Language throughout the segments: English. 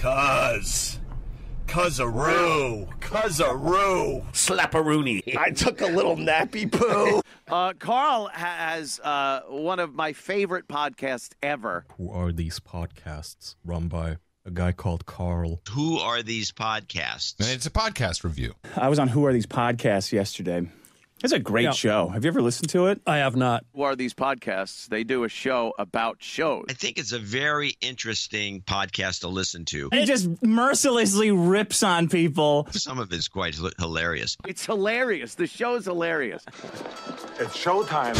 Cuzaroo. Slapperoonie. I took a little nappy poo. Carl has one of my favorite podcasts ever. Who are these podcasts run by a guy called Carl? Who are these podcasts? And it's a podcast review. I was on Who Are These Podcasts yesterday. It's a great show. Have you ever listened to it? I have not. Who are these podcasts? They do a show about shows. I think it's a very interesting podcast to listen to. He just mercilessly rips on people. Some of it's quite hilarious. It's hilarious. The show's hilarious. It's showtime.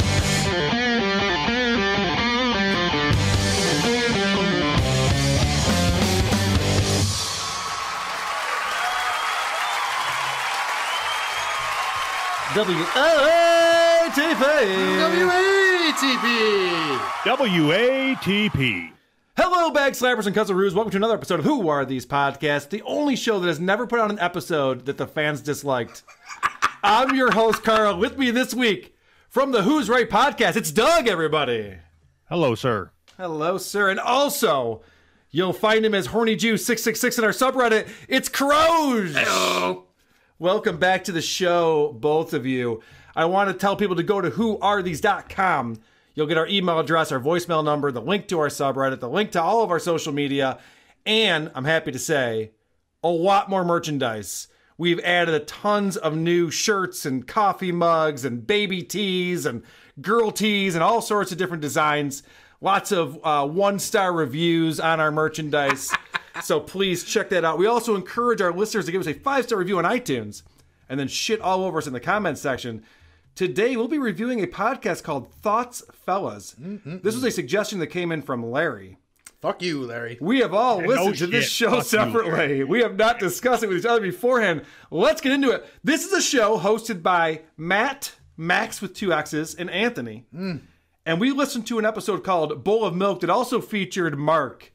WATP. Hello, bag slappers and cuzzaroos. Welcome to another episode of Who Are These Podcasts, the only show that has never put out an episode that the fans disliked. I'm your host, Carl. With me this week from the Who's Right podcast, it's Doug, everybody. Hello, sir. Hello, sir. And also, you'll find him as Horny Jew 666 in our subreddit. It's Cros. Hello. Welcome back to the show, both of you. I want to tell people to go to whoarethese.com. You'll get our email address, our voicemail number, the link to our subreddit, the link to all of our social media, and I'm happy to say, a lot more merchandise. We've added tons of new shirts and coffee mugs and baby tees and girl tees and all sorts of different designs. Lots of one-star reviews on our merchandise. So please check that out. We also encourage our listeners to give us a 5-star review on iTunes and then shit all over us in the comments section. Today, we'll be reviewing a podcast called Thoughts Fellas. This was a suggestion that came in from Larry. Fuck you, Larry. We have all listened to this show separately. We have not discussed it with each other beforehand. Let's get into it. This is a show hosted by Matt, Max with 2 X's, and Anthony. And we listened to an episode called Bowl of Milk that also featured Mark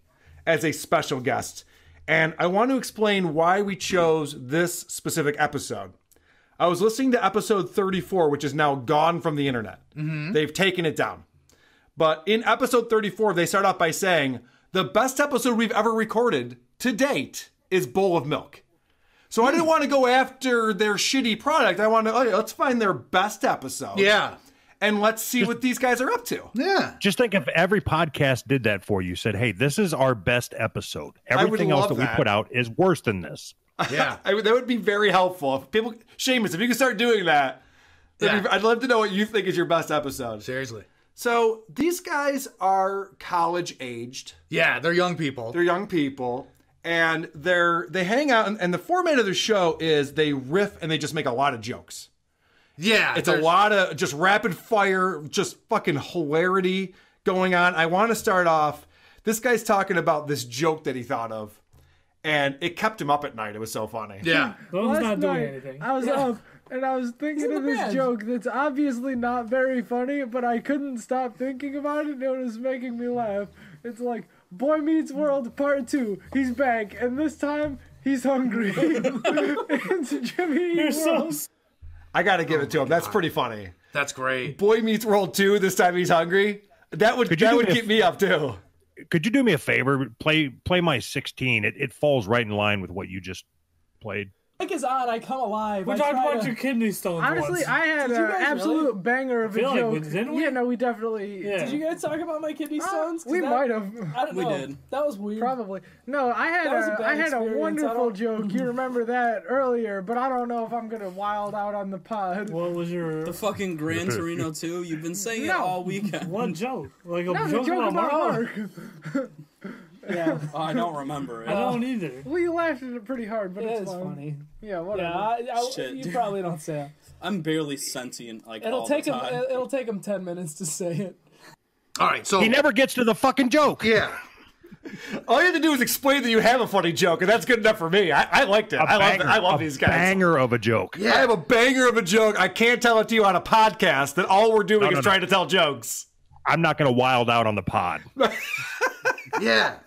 as a special guest. And I want to explain why we chose this specific episode. I was listening to episode 34, which is now gone from the internet. They've taken it down. But in episode 34, they start off by saying, the best episode we've ever recorded to date is Bowl of Milk. So I didn't want to go after their shitty product. I wanted to, let's find their best episode. Yeah. And let's see what these guys are up to. Yeah. Just think if every podcast did that for you, said, hey, this is our best episode. Everything else that we put out is worse than this. Yeah. That would be very helpful. If people, Seamus, if you can start doing that, I'd love to know what you think is your best episode. Seriously. So these guys are college aged. Yeah, they're young people. They're young people. And they hang out, and the format of the show is they riff and they just make a lot of jokes. Yeah. It's a lot of just rapid fire, just fucking hilarity going on. I want to start off, this guy's talking about this joke that he thought of, and it kept him up at night. It was so funny. Yeah. I was not doing anything. I was up, and I was thinking of this joke that's obviously not very funny, but I couldn't stop thinking about it, and it was making me laugh. It's like, Boy Meets World Part 2. He's back, and this time, he's hungry. It's Jimmy Eat World. I got to give it to him. That's pretty funny. That's great. Boy Meets World 2, this time he's hungry. That would keep me up, too. Could you do me a favor? Play my 16. It falls right in line with what you just played. Like is odd. I come alive. We talked about your kidney stones. Honestly, once. I had an absolute banger of a joke. Like, didn't we? Yeah, no, we definitely. Yeah. Did you guys talk about my kidney stones? We might have. I don't know. We did. That was weird. Probably. No, I had a wonderful joke. You remember that earlier, but I don't know if I'm gonna wild out on the pod. What was your the fucking Gran Torino 2? You've been saying it all weekend. What joke? Like a joke about Mark. Yeah, I don't remember it. I don't either. Well, you laughed at it pretty hard, but it's funny. Yeah, whatever. Yeah, you probably don't say it. I'm barely sentient. Like it'll take him 10 minutes to say it. All right, so he never gets to the fucking joke. Yeah. All you have to do is explain that you have a funny joke, and that's good enough for me. I liked it. I love these guys. Banger of a joke. Yeah. I have a banger of a joke. I can't tell it to you on a podcast. That all we're doing is trying to tell jokes. I'm not going to wild out on the pod. Yeah.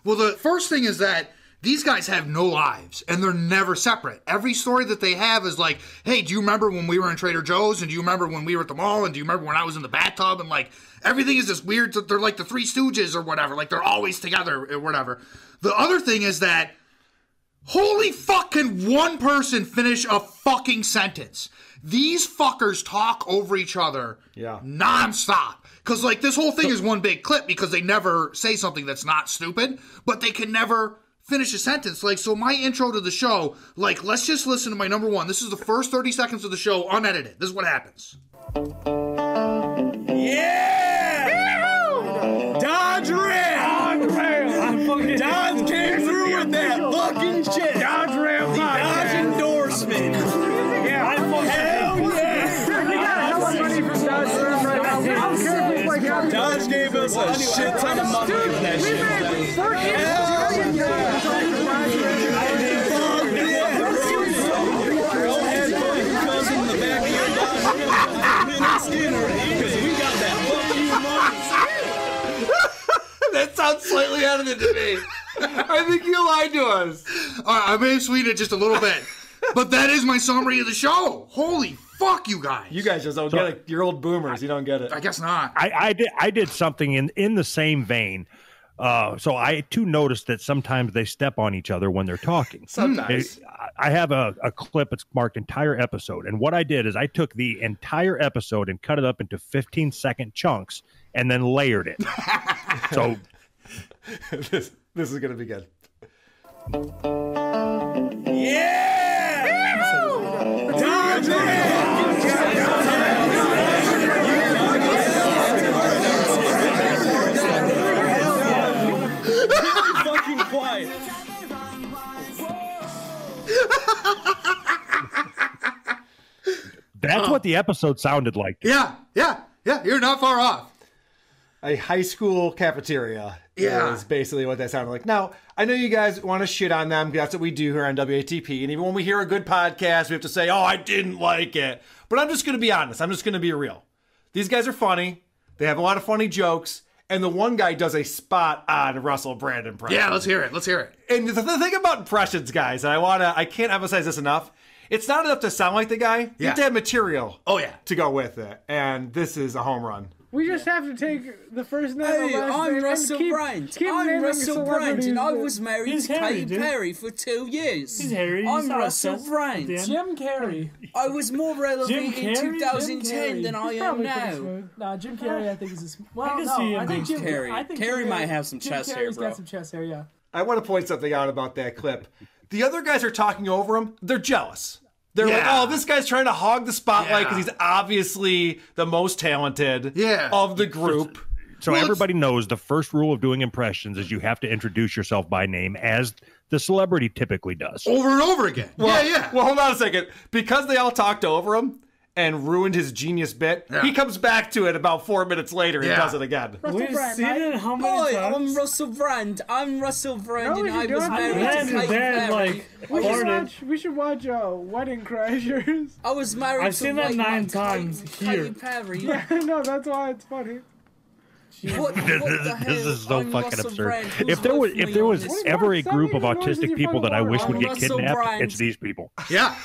Well, the first thing is that These guys have no lives, and they're never separate. Every story that they have is like, hey, do you remember when we were in Trader Joe's, and do you remember when we were at the mall, and do you remember when I was in the bathtub, and like, everything is this weird, they're like the Three Stooges or whatever, like they're always together or whatever. The other thing is that, holy fuck, can one person finish a fucking sentence? These fuckers talk over each other nonstop. Because, like, this whole thing is one big clip because they never say something that's not stupid, but they can never finish a sentence. Like, so my intro to the show, like, let's just listen to my number one. This is the first 30 seconds of the show, unedited. This is what happens. Yeah! Dodge Ram! Dodge came through with that fucking shit! Dodge Ram! Dodge endorsement! Yeah, hell yeah! Dodge gave us a shit ton of money for that shit. That sounds slightly edited to me. I think you lied to us. All right, I may have sweetened it just a little bit, but that is my summary of the show. Holy fuck, you guys. You guys just don't get it. You're old boomers. You don't get it. I guess not. I did something in the same vein. So I too noticed that sometimes they step on each other when they're talking. Sometimes. I have a clip that's marked entire episode. And what I did is I took the entire episode and cut it up into 15-second chunks and then layered it. So this is going to be good. Yeah! Dodge fucking quiet. that's what the episode sounded like. Yeah. You're not far off. A high school cafeteria is basically what that sounded like. Now, I know you guys want to shit on them. That's what we do here on WATP. And even when we hear a good podcast, we have to say, oh, I didn't like it. But I'm just going to be honest. I'm just going to be real. These guys are funny. They have a lot of funny jokes. And the one guy does a spot on Russell Brand impression. Yeah, let's hear it. And the thing about impressions, guys, and I can't emphasize this enough. It's not enough to sound like the guy. You have to have material to go with it. And this is a home run. We just have to take the first name and last I'm name Russell and Brand. keep I'm naming Russell Brand, and I celebrities. was married He's to Harry, Katy dude. Perry for 2 years. He's Harry. I'm He's Russell awesome. Brand. Jim Carrey. I was more relevant Jim in Carrey? 2010 than I He's am probably pretty now. smooth. Nah, Jim Carrey, I think is his. Well, I can no, see him I think being Jim Carrey. I think Carrey Jim might have some Jim chest hair, Carrey's bro. got some chest hair, yeah. I want to point something out about that clip. The other guys are talking over him. They're jealous. They're like, oh, this guy's trying to hog the spotlight because he's obviously the most talented of the group. So everybody knows the first rule of doing impressions is you have to introduce yourself by name, as the celebrity typically does. Over and over again. Well, hold on a second. Because they all talked over him and ruined his genius bit, he comes back to it about 4 minutes later and does it again. We've seen it how many Hi, times? I'm Russell Brand. I'm Russell Brand, and I was married Brand to is Katy dead, Perry. We should watch Wedding Crashers. I was married I've to seen that 9 times here. Katy Perry. Yeah, no, that's why it's funny. What the hell? This is so I'm fucking Russell absurd. Brand. Who's If there was with me on this? ever a group of Tell me the noises autistic you people find that I wish water. would get Russell kidnapped, Brand. it's these people. Yeah.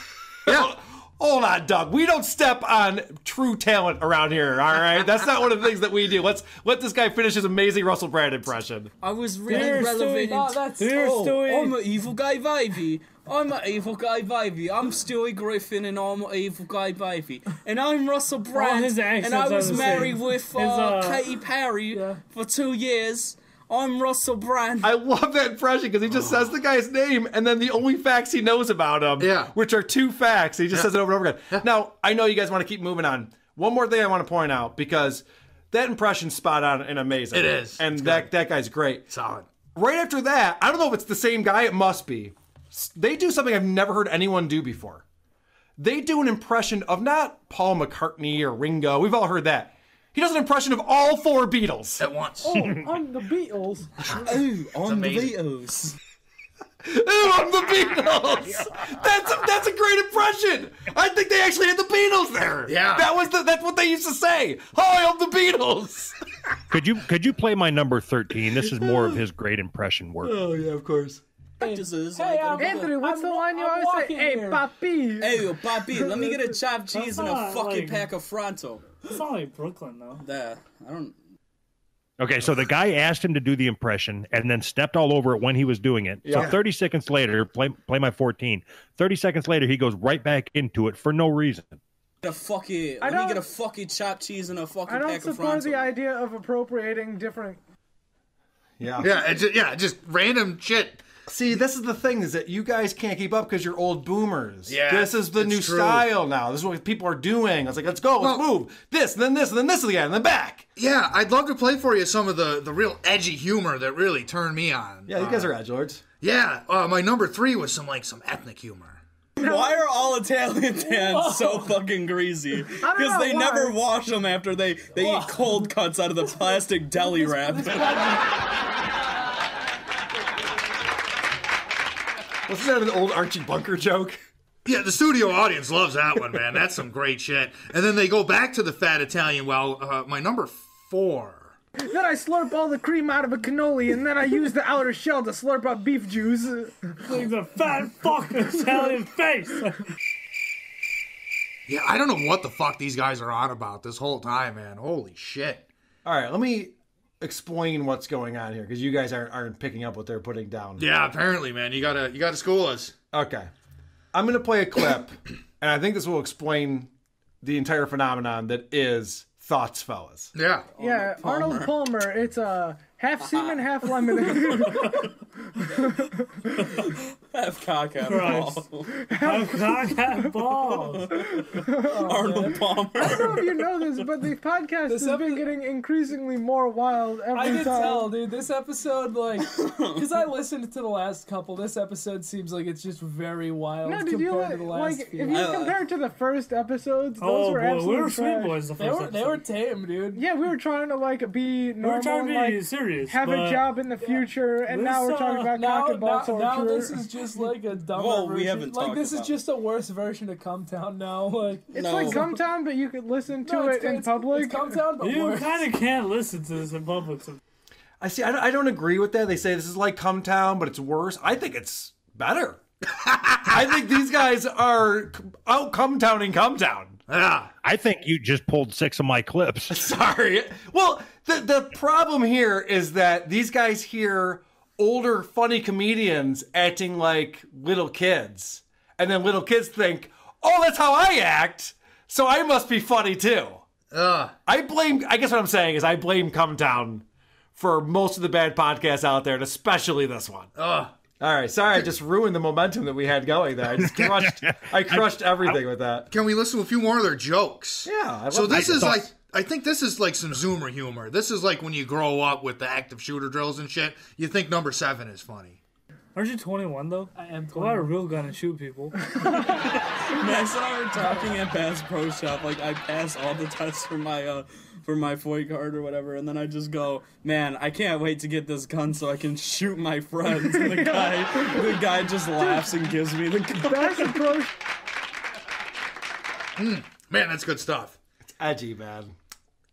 Hold on, Doug. We don't step on true talent around here, all right? That's not one of the things that we do. Let's let this guy finish his amazing Russell Brand impression. I was really Dear relevant. Stewie. I'm an evil gay baby. I'm an evil gay baby. I'm Stewie Griffin, and I'm an evil gay baby. And I'm Russell Brand, his and accents I are was the married same. with Katy Perry for 2 years. I'm Russell Brand. I love that impression because he just says the guy's name and then the only facts he knows about him, which are 2 facts. He just says it over and over again. Now, I know you guys want to keep moving on. One more thing I want to point out, because that impression's spot on and amazing. It is. And that guy's great. Solid. Right after that, I don't know if it's the same guy. It must be. They do something I've never heard anyone do before. They do an impression of not Paul McCartney or Ringo. We've all heard that. He does an impression of all 4 Beatles. At once. Oh, I'm the Beatles. Oh, I'm the Beatles. Ooh, I'm the Beatles. That's a great impression. I think they actually had the Beatles there. Yeah. That's what they used to say. Hi, I'm the Beatles. Could you play my number 13? This is more of his great impression work. Oh yeah, of course. practices. Hey, Anthony, what's the line you always say? Hey, papi. Hey, yo, papi, let me get a chopped cheese and a not fucking like- pack of Fronto. It's not like Brooklyn, though. There, I don't. Okay, so the guy asked him to do the impression and then stepped all over it when he was doing it. So Yeah. 30 seconds later, play my 14. 30 seconds later, he goes right back into it for no reason. Let me get a fucking chopped cheese and a fucking I don't pack of support Fronto. the idea of appropriating different. Yeah. Just random shit. See, this is the thing, is that you guys can't keep up because you're old boomers. Yeah, This is the it's new true. style now. This is what people are doing. I was like, let's go, let's move. This, and then this, and then this again, and then back. Yeah, I'd love to play for you some of the real edgy humor that really turned me on. Yeah, you guys are edgelords. Yeah, my number 3 was some ethnic humor. Why are all Italian tans so fucking greasy? Because they never wash them after they eat cold cuts out of the plastic deli wrap. Wasn't that an old Archie Bunker joke? Yeah, the studio audience loves that one, man. That's some great shit. And then they go back to the fat Italian. Well, my number 4. Then I slurp all the cream out of a cannoli, and then I use the outer shell to slurp up beef juice. Like the fat fucking Italian face. Yeah, I don't know what the fuck these guys are on about this whole time, man. Holy shit. All right, let me explain what's going on here, because you guys aren't picking up what they're putting down. Yeah, apparently, man. You gotta school us. Okay. I'm going to play a clip, and I think this will explain the entire phenomenon that is Thoughts, fellas. Yeah. Yeah, Arnold Palmer. It's half semen, half lemon. Half cock, half Christ. ball. Half cock, half balls. Arnold Palmer. I don't know if you know this, but the podcast has been getting increasingly more wild every I time. can tell, dude. This episode, like, because I listened to the last couple. This episode seems like it's just very wild No, did compared you to the last like few. if you compare it to the first episodes, those Oh, were boy, absolute we were sweet trash. boys the first episode. They were tame, dude. Yeah, we were trying to like be normal, were trying to be like, serious, have a but job in the future, and now we're talking about cock and ball torture. Now this is just like a dumber Well, version. we haven't like talked this is about just a worse version of Come Town now. Like It's like Gumtown, but you could listen to it in public. It's Come Town, but You worse. kind of can't listen to this in public. So. I see. I don't agree with that. They say this is like Come Town, but it's worse. I think it's better. I think these guys are out Come Towning Come Town. Yeah. I think you just pulled 6 of my clips. Sorry. Well, the problem here is that these guys hear older, funny comedians acting like little kids. And then little kids think, oh, that's how I act, so I must be funny too. I guess what I'm saying is I blame Come Town for most of the bad podcasts out there, and especially this one. All right, sorry, I just ruined the momentum that we had going there. I just crushed everything with that. Can we listen to a few more of their jokes? Yeah. So this is like, I think this is like some Zoomer humor. This is like when you grow up with the active shooter drills and shit, you think number 7 is funny. Aren't you 21 though? I am Go out a real gun and shoot people. Max and I were talking at Bass Pro Shop. Like, I pass all the tests for my FOI card or whatever, and then I just go, man, I can't wait to get this gun so I can shoot my friends. And the guy just laughs and gives me the gun. Bass Pro. Man, that's good stuff. It's edgy, man.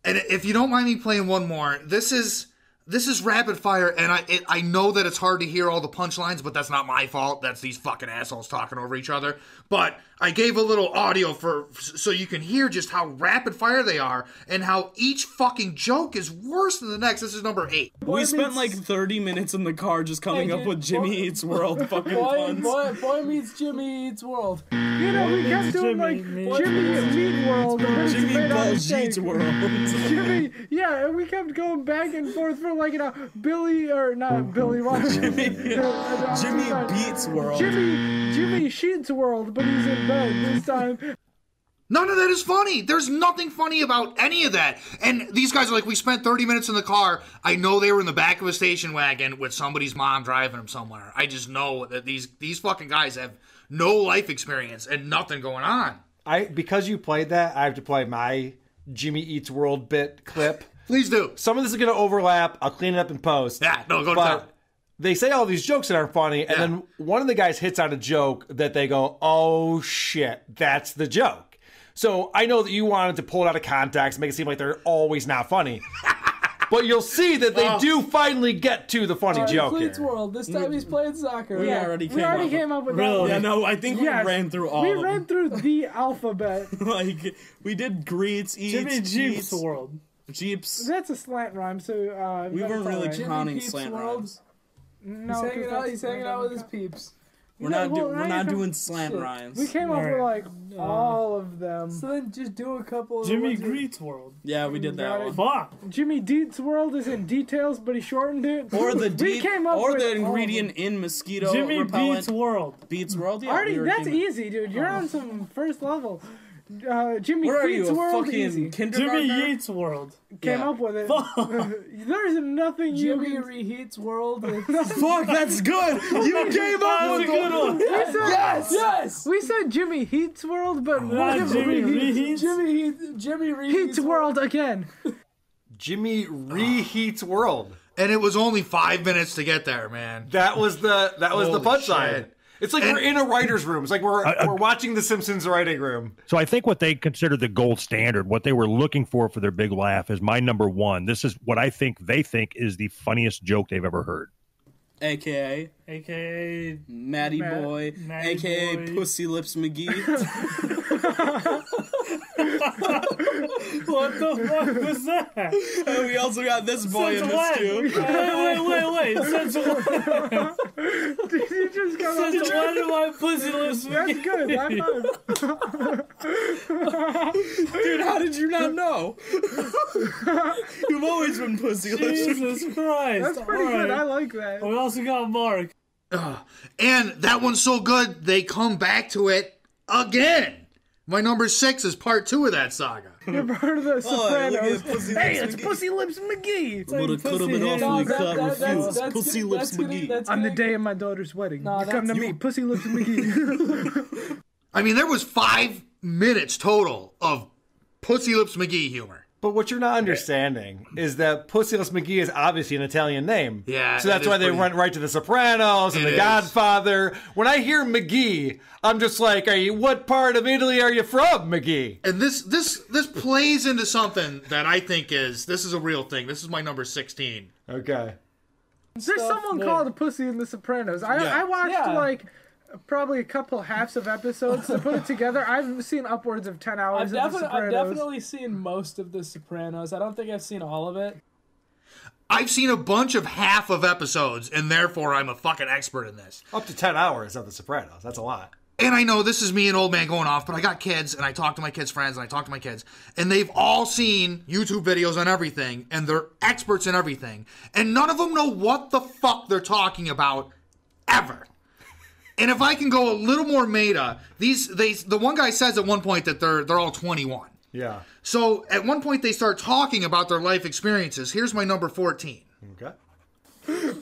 And if you don't mind me playing one more, this is rapid fire, and I know that it's hard to hear all the punchlines, but that's not my fault. That's these fucking assholes talking over each other. But I gave a little audio so you can hear just how rapid fire they are and how each fucking joke is worse than the next. This is number 8. We spent like 30 minutes in the car just coming up with Jimmy Eats World fucking puns. Boy meets Jimmy Eats World. You know, we kept doing like Jimmy Meat World. Jimmy Baljeet's World. Jimmy, yeah, and we kept going back and forth for like, Billy, or not Billy, Jimmy Beats World. Jimmy Sheets World, but he's in bed this time. None of that is funny. There's nothing funny about any of that. And these guys are like, we spent 30 minutes in the car. I know they were in the back of a station wagon with somebody's mom driving them somewhere. I just know that these fucking guys have no life experience and nothing going on. Because you played that, I have to play my Jimmy Eats World bit clip. Please do. Some of this is going to overlap. I'll clean it up in post. Yeah, no, go to town. They say all these jokes that aren't funny, and then one of the guys hits on a joke that they go, oh shit, that's the joke. So I know that you wanted to pull it out of context, make it seem like they're always not funny. But you'll see that they do finally get to the funny joke here. Cleats World. This time he's playing soccer. We already came up with that. Yeah, no, I think we ran through all of them. We ran through the alphabet. Like, we did greets, eats, Jimmy Jeeps eats. World. Jeeps. That's a slant rhyme, so we weren't really counting Peeps slant World. rhymes. No, he's hanging out with his peeps. We're not doing slant rhymes. We came up with like all of them. So then just do a couple of Jimmy Greets World. Yeah, we did that one. Fuck. Jimmy Deets World is in details, but he shortened it. Or the the ingredient in mosquito Jimmy repellent. Beats World. Beats World, yeah. Artie, that's easy, dude. You're on some first level. Jimmy What are Feets you, a World, fucking easy. kindergartner? Jimmy Yeats World. Came up with it. There's nothing you Jimmy can... Reheats World. Fuck, that's good. You came up with a good one. Yes. We said Jimmy Heats World, but Jimmy Reheats. Jimmy Reheats Heats World again. Jimmy Reheats World. And it was only 5 minutes to get there, man. That was the punchline. shit. It's like we're in a writer's room. It's like we're watching The Simpsons writing room. So I think what they consider the gold standard, what they were looking for their big laugh, is my number one. This is what I think they think is the funniest joke they've ever heard. AKA Matty Boy, AKA Boy. Pussy Lips McGee. What the fuck was that? And we also got this boy in Since this when? too. Wait. Since when? Did you just come Since when did my pussy lips That's good. Dude, how did you not know? You've always been Pussy Lips. Jesus Christ. That's pretty good. I like that. We also got Mark. And that one's so good, they come back to it again. My number 6 is part 2 of that saga. You're part of the Sopranos. Hey, it's Pussy Lips McGee. Could have been awfully cut. Refused. Pussy Lips McGee. On the day of my daughter's wedding, you come to me, Pussy Lips McGee. I mean, there was 5 minutes total of Pussy Lips McGee humor. But what you're not understanding is that Pussy Lips McGee is obviously an Italian name. Yeah. So that's why they went right to The Sopranos and The Godfather. When I hear McGee, I'm just like, what part of Italy are you from, McGee? And this plays into something that I think this is a real thing. This is my number 16. Okay. There's someone called a Pussy in The Sopranos. I watched probably a couple halves of episodes to put it together. I've seen upwards of 10 hours of The Sopranos. I've definitely seen most of The Sopranos. I don't think I've seen all of it. I've seen a bunch of half of episodes, and therefore I'm a fucking expert in this. Up to 10 hours of The Sopranos. That's a lot. And I know this is me, an old man, going off, but I got kids, and I talk to my kids' friends, and I talk to my kids, and they've all seen YouTube videos on everything, and they're experts in everything, and none of them know what the fuck they're talking about ever. And if I can go a little more meta, the one guy says at one point that they're all 21. Yeah. So at one point they start talking about their life experiences. Here's my number 14. Okay.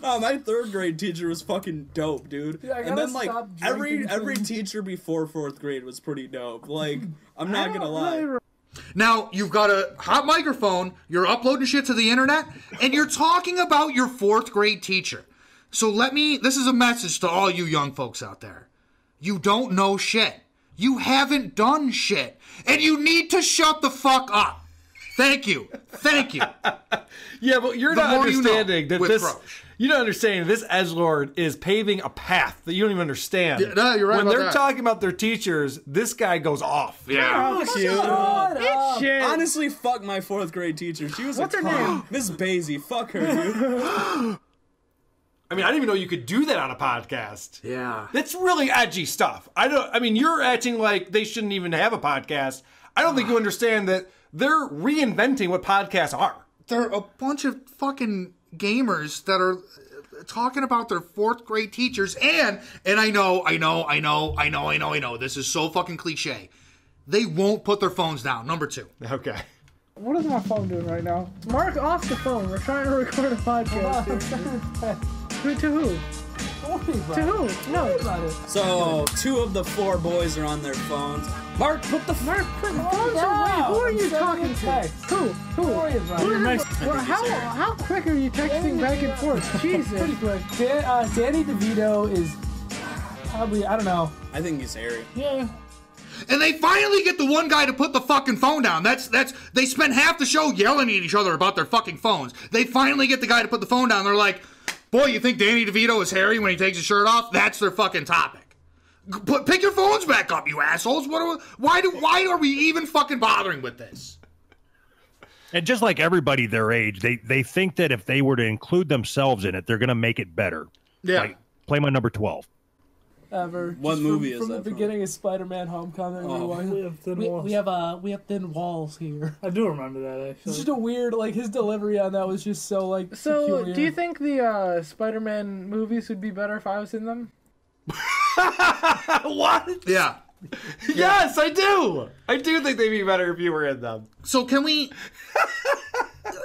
Oh, my 3rd grade teacher was fucking dope, dude. Yeah, and then like every teacher before 4th grade was pretty dope. Like, I'm not gonna lie. Now, you've got a hot microphone, you're uploading shit to the internet, and you're talking about your 4th grade teacher. So this is a message to all you young folks out there. You don't know shit. You haven't done shit. And you need to shut the fuck up. Thank you. Yeah, but you're not understanding that this... You're not understanding this edgelord is paving a path that you don't even understand. Yeah, no, you're right when about they're that. talking about their teachers, this guy goes off. Yeah. Honestly, fuck my 4th grade teacher. She was What's her name? Miss Basie. Fuck her, dude. I mean, I didn't even know you could do that on a podcast. Yeah. That's really edgy stuff. You're acting like they shouldn't even have a podcast. I don't think you understand that they're reinventing what podcasts are. They're a bunch of fucking gamers that are talking about their 4th grade teachers, and I know, this is so fucking cliche. They won't put their phones down. Number 2. Okay. What is my phone doing right now? Mark off the phone. We're trying to record a podcast. To who? To who? No. So 2 of the 4 boys are on their phones. Mark, put the phones away. Who are you talking to? Who? How quick are you texting back and forth? Jesus. Pretty quick. Danny DeVito is probably, I don't know. I think he's hairy. Yeah. And they finally get the one guy to put the fucking phone down. They spend half the show yelling at each other about their fucking phones. They finally get the guy to put the phone down. They're like, boy, you think Danny DeVito is hairy when he takes his shirt off? That's their fucking topic. Pick your phones back up, you assholes. Why are we even fucking bothering with this? And just like everybody their age, they think that if they were to include themselves in it, they're going to make it better. Yeah. Like, play my number 12. Ever. What Just movie from is the that from? beginning of Spider-Man: Homecoming. We have thin walls. We have thin walls here. I do remember that actually. It's just a weird, like his delivery on that was just so like. So, peculiar. do you think the Spider-Man movies would be better if I was in them? What? Yeah. Yes, I do. I do think they'd be better if you were in them. So can we...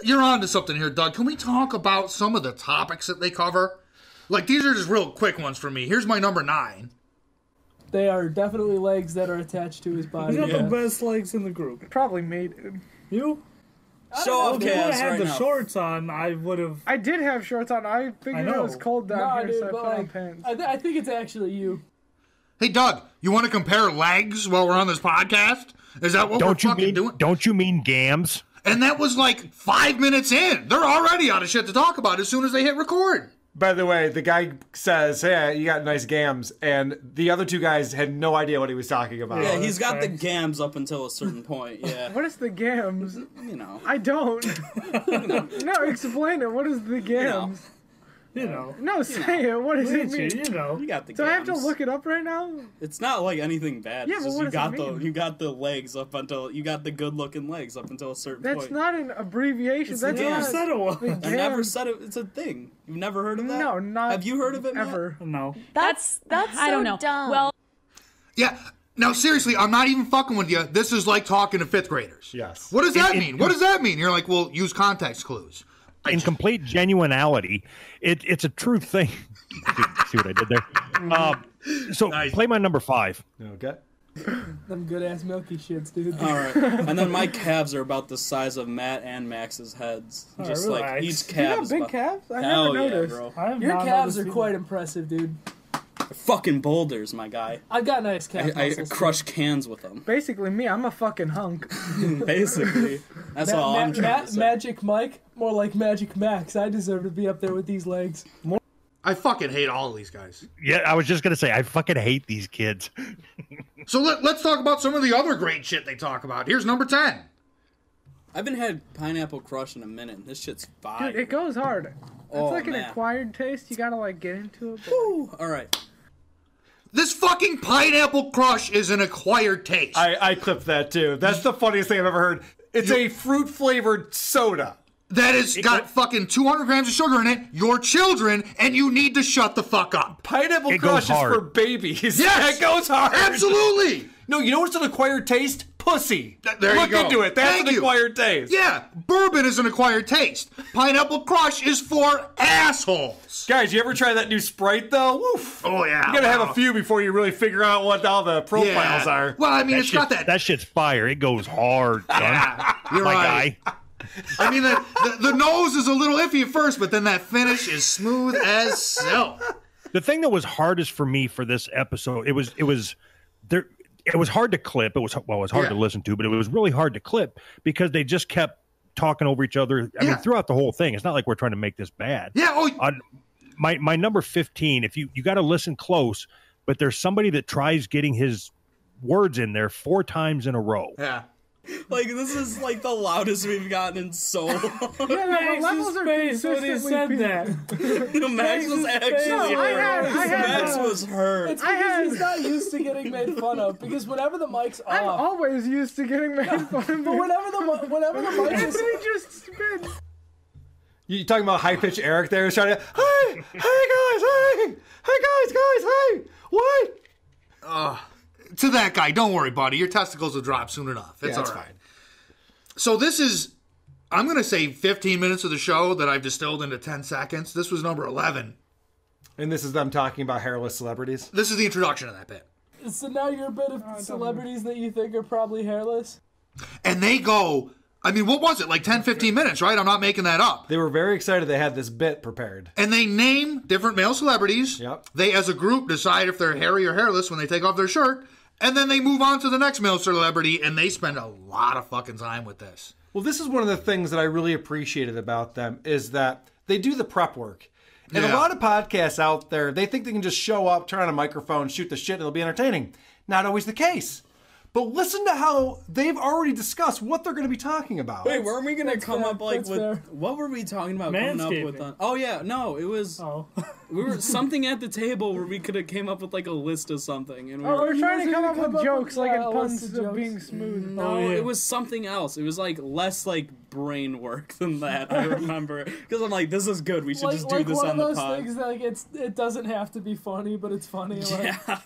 You're on to something here, Doug. Can we talk about some of the topics that they cover? Like, these are just real quick ones for me. Here's my number 9. They are definitely legs that are attached to his body. He's got the best legs in the group. Probably me, dude. You? Show off If you would have Kaz had right the now. shorts on, I would have. I did have shorts on. I figured it was cold down Nah, here, dude, so I but put on like, pants. I think it's actually you. Hey, Doug, you want to compare legs while we're on this podcast? Is that what we're fucking doing? Don't you mean gams? And that was like 5 minutes in. They're already out of shit to talk about as soon as they hit record. By the way, the guy says, hey, you got nice gams. And the other two guys had no idea what he was talking about. Yeah, he's got the gams up until a certain point. Yeah. What is the gams? You know. I don't. No, explain it. What is the gams? You know. No, say it. What does it mean? You know. You got the Do I have to gams. look it up right now? It's not like anything bad. Yeah, It's but just what you does got it mean? you got the legs up until you got the good looking legs up until a certain That's point. not an abbreviation. It's That's a not. gam. Said it was. the I never gams. said it. It's a thing. You've never heard of that? No, not Have you heard of it, Matt? ever. No. That's I don't know. dumb. Well, Yeah. Now, seriously, I'm not even fucking with you. This is like talking to 5th graders. Yes. What does that mean? What does that mean? You're like, well, use context clues. In complete genuinity, it's a true thing. See what I did there? So play my number 5. Okay. Them good ass milky shits, dude. All right, and then my calves are about the size of Matt and Max's heads. All Just right, like relax. each You calf got is big about... calves? I Hell never yeah, noticed. bro. I have Your not calves noticed are either. quite impressive, dude. They're fucking boulders, my guy. I've got nice calf I muscles. crush cans with them. Basically, me. I'm a fucking hunk. Basically, that's all I'm trying to say. Magic Mike, more like Magic Max. I deserve to be up there with these legs. I fucking hate all of these guys. Yeah, I was just gonna say I fucking hate these kids. So let's talk about some of the other great shit they talk about. Here's number 10. I haven't had Pineapple Crush in a minute. This shit's fire. Dude, it goes hard. It's Oh, like an man. acquired taste. You gotta like get into it. But... Woo. All right. This fucking Pineapple Crush is an acquired taste. I clipped that too. That's the funniest thing I've ever heard. It's a fruit flavored soda. That has got fucking 200 grams of sugar in it, your children, and you need to shut the fuck up. Pineapple It Crush goes is for hard. babies. Yes! It goes hard. Absolutely. No, you know what's an acquired taste? Pussy. There you Look go. into it. That's Thank an you. acquired taste. Yeah, bourbon is an acquired taste. Pineapple Crush is for assholes. Guys, you ever try that new Sprite though? Woof. Oh, yeah. You gotta have wow. a few before you really figure out what all the profiles are. Well, I mean, it's got that. That shit's fire. It goes hard, son. Yeah, you're my right. guy. I mean, the nose is a little iffy at first, but then that finish is smooth as silk. The thing that was hardest for me for this episode, it was there. It was hard to clip. It was hard to listen to, but it was really hard to clip because they just kept talking over each other. I mean, throughout the whole thing, it's not like we're trying to make this bad. Yeah. Oh, my number 15. If you got to listen close, but there's somebody that tries getting his words in there 4 times in a row. yeah. Like, this is like the loudest we've gotten in so long. Yeah, no, the levels are face when he consistently said peaked. that. Max was actually No, I hurt. had- Max was hurt. It's because he's not used to getting made fun of. Because whenever the mic's I'm off, always used to getting made fun of. but whenever the mic is, Anthony just spit. You talking about high pitched Eric there? Shouting, hey guys, hey, what? To that guy, don't worry, buddy. Your testicles will drop soon enough. It's Yeah, all it's right. fine. So this is, I'm going to say 15 minutes of the show that I've distilled into 10 seconds. This was number 11. And this is them talking about hairless celebrities. This is the introduction of that bit. so now you're a bit of celebrities that you think are probably hairless. And they go, I mean, what was it? Like 10, 15 minutes, right? I'm not making that up. They were very excited they had this bit prepared. And they name different male celebrities. Yep. They, as a group, decide if they're hairy or hairless when they take off their shirt. And then they move on to the next male celebrity, and they spend a lot of fucking time with this. Well, this is one of the things that I really appreciated about them is that they do the prep work. And a lot of podcasts out there, they think they can just show up, turn on a microphone, shoot the shit, and it'll be entertaining. Not always the case. But listen to how they've already discussed what they're going to be talking about. Wait, weren't we going to come up with what were we talking about coming up with? Oh yeah, no, it was we were something at the table where we could have came up with like a list of something. And we're trying to come up with jokes like in puns of being smooth. No, it was something else. It was like less like brain work than that. I remember because I'm like, this is good. We should just do this on the pod. Like one of those things that like it doesn't have to be funny, but it's funny. Yeah.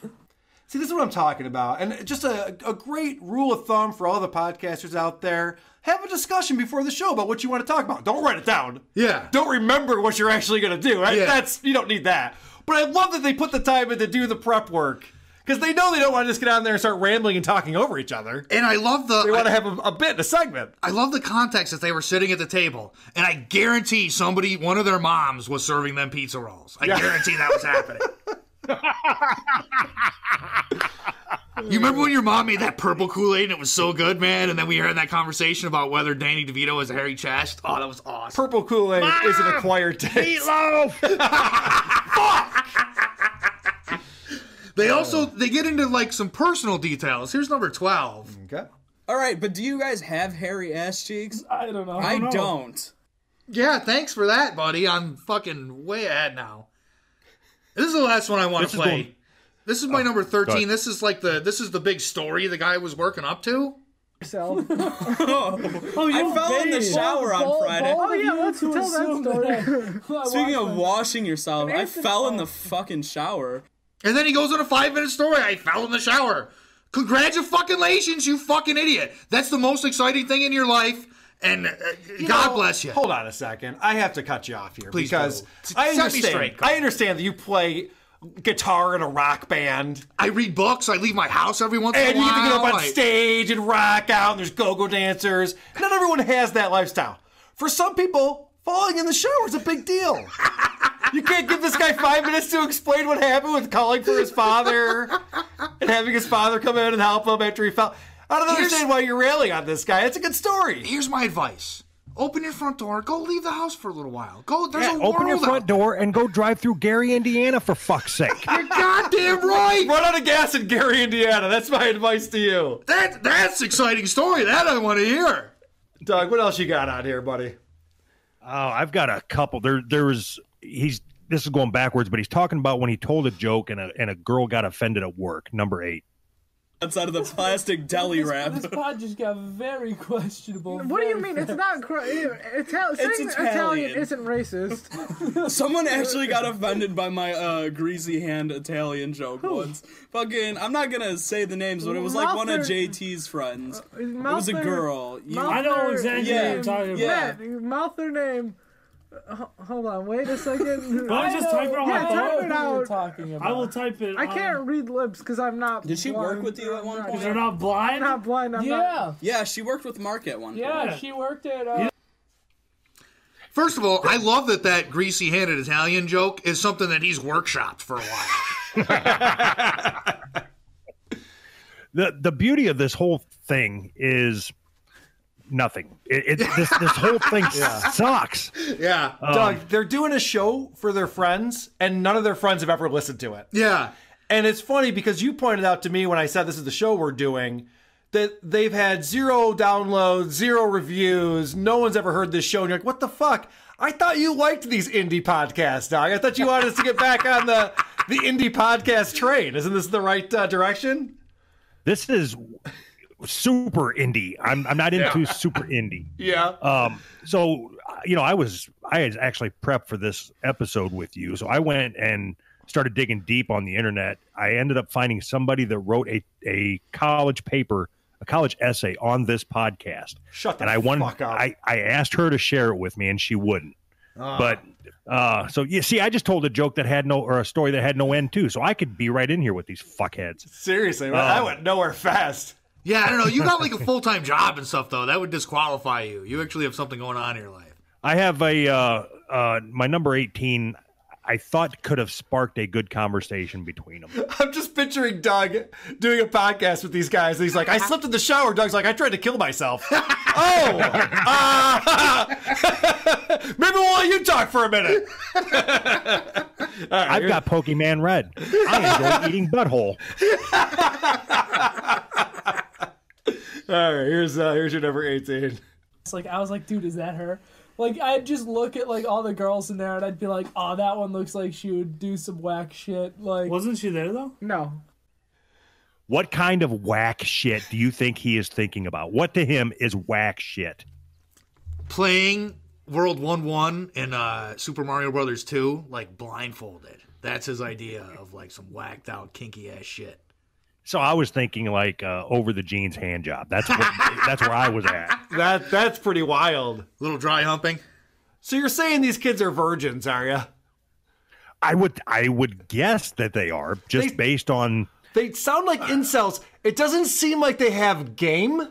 See, this is what I'm talking about. And just a great rule of thumb for all the podcasters out there. Have a discussion before the show about what you want to talk about. Don't write it down. Yeah. Don't remember what you're actually going to do. Right? Yeah. You don't need that. But I love that they put the time in to do the prep work. Because they know they don't want to just get on there and start rambling and talking over each other. And I love they want to have a bit, a segment. I love the context that they were sitting at the table. And I guarantee one of their moms was serving them pizza rolls. I guarantee that was happening. You remember when your mom made that purple Kool-Aid and it was so good, man? And then we had that conversation about whether Danny DeVito has a hairy chest. Oh, that was awesome. Purple Kool-Aid is an acquired taste. Meatloaf! They get into like some personal details. Here's number 12. Okay. All right, but do you guys have hairy ass cheeks? I don't know. I don't. Yeah, thanks for that, buddy. I'm fucking way ahead now. This is the last one I want to play. This is my number 13. This is the big story the guy was working up to. I fell in the shower on Friday. Oh yeah, let's tell that story. Speaking of washing yourself, I fell in the fucking shower. And then he goes on a 5-minute story. I fell in the shower. Congratulations, you fucking idiot. That's the most exciting thing in your life. And God bless you. Hold on a second. I have to cut you off here. Please because do. I Set me understand. straight, I understand that you play guitar in a rock band. I read books. I leave my house every once in a while. And you get to get up on stage and rock out, and there's go-go dancers. Not everyone has that lifestyle. For some people, falling in the shower is a big deal. You can't give this guy 5 minutes to explain what happened with calling for his father and having his father come in and help him after he fell. I don't understand why you're railing on this guy. It's a good story. Here's my advice. Open your front door. Go leave the house for a little while. Go. There's a world open your front door and go drive through Gary, Indiana, for fuck's sake. You're goddamn right. Run out of gas in Gary, Indiana. That's my advice to you. That's exciting story. That I want to hear. Doug, what else you got on here, buddy? Oh, I've got a couple. This is going backwards, but he's talking about when he told a joke and a girl got offended at work. Number 8. That's out of the plastic deli wrap. This pod just got very questionable. What do you mean? It's not Italian isn't racist. Someone actually got offended by my greasy hand Italian joke once. Fucking, I'm not gonna say the names, but it was like one of JT's friends. It was a girl. I know exactly what you're talking about. Matt, mouth their name. Hold on, wait a second. Why don't you just type it on my phone? Type it out. Talking about. I will type it. I can't read lips because I'm not. Did she work with you at one point? You're not blind. I'm not blind. I'm not. Yeah, she worked with Mark at one point. Yeah, she worked at. First of all, I love that greasy-handed Italian joke is something that he's workshopped for a while. The beauty of this whole thing is nothing. This whole thing sucks. Yeah. Doug, they're doing a show for their friends, and none of their friends have ever listened to it. Yeah. And it's funny because you pointed out to me when I said this is the show we're doing that they've had 0 downloads, 0 reviews. No one's ever heard this show. And you're like, what the fuck? I thought you liked these indie podcasts, Doug. I thought you wanted us to get back on the indie podcast train. Isn't this the right direction? This is super indie. I'm not into super indie. Yeah. So I had actually prepped for this episode with you. So I went and started digging deep on the internet. I ended up finding somebody that wrote a college paper, a college essay on this podcast. Shut the fuck up. I asked her to share it with me, and she wouldn't. But so you see, I just told a joke that had a story that had no end too. So I could be right in here with these fuckheads. Seriously, I went nowhere fast. Yeah, I don't know. You got like a full-time job and stuff, though. That would disqualify you. You actually have something going on in your life. I have my number 18. I thought could have sparked a good conversation between them. I'm just picturing Doug doing a podcast with these guys. And he's like, I slipped in the shower. Doug's like, I tried to kill myself. Maybe we'll let you talk for a minute. I've got Pokemon Red. I enjoy eating butthole. All right, here's your number 18. It's like, I was like, dude, is that her? Like, I'd just look at, like, all the girls in there, and I'd be like, oh, that one looks like she would do some whack shit. Like, wasn't she there, though? No. What kind of whack shit do you think he is thinking about? What to him is whack shit? Playing World 1-1 in Super Mario Brothers 2, like, blindfolded. That's his idea of, like, some whacked out, kinky-ass shit. So I was thinking, like, over the jeans hand job. That's where I was at. That's pretty wild. Little dry humping. So you're saying these kids are virgins, are you? I would guess that they are, just based on... They sound like incels. It doesn't seem like they have game.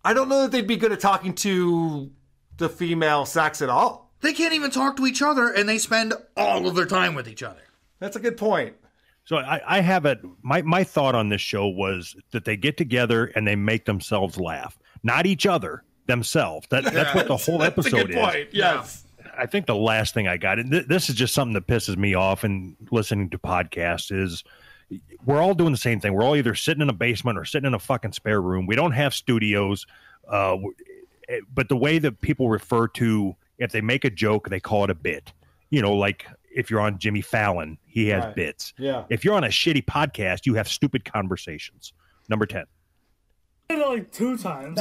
I don't know that they'd be good at talking to the female sex at all. They can't even talk to each other, and they spend all of their time with each other. That's a good point. So I have it. My thought on this show was that they get together and they make themselves laugh, not each other, themselves. That's what the whole episode that's a good point. is. Yes. I think the last thing I got, and this is just something that pisses me off in listening to podcasts, is we're all doing the same thing. We're all either sitting in a basement or sitting in a fucking spare room. We don't have studios, but the way that people refer to, if they make a joke, they call it a bit. You know, like if you're on Jimmy Fallon, he has bits. Yeah. If you're on a shitty podcast, you have stupid conversations. Number 10. Like 2 times.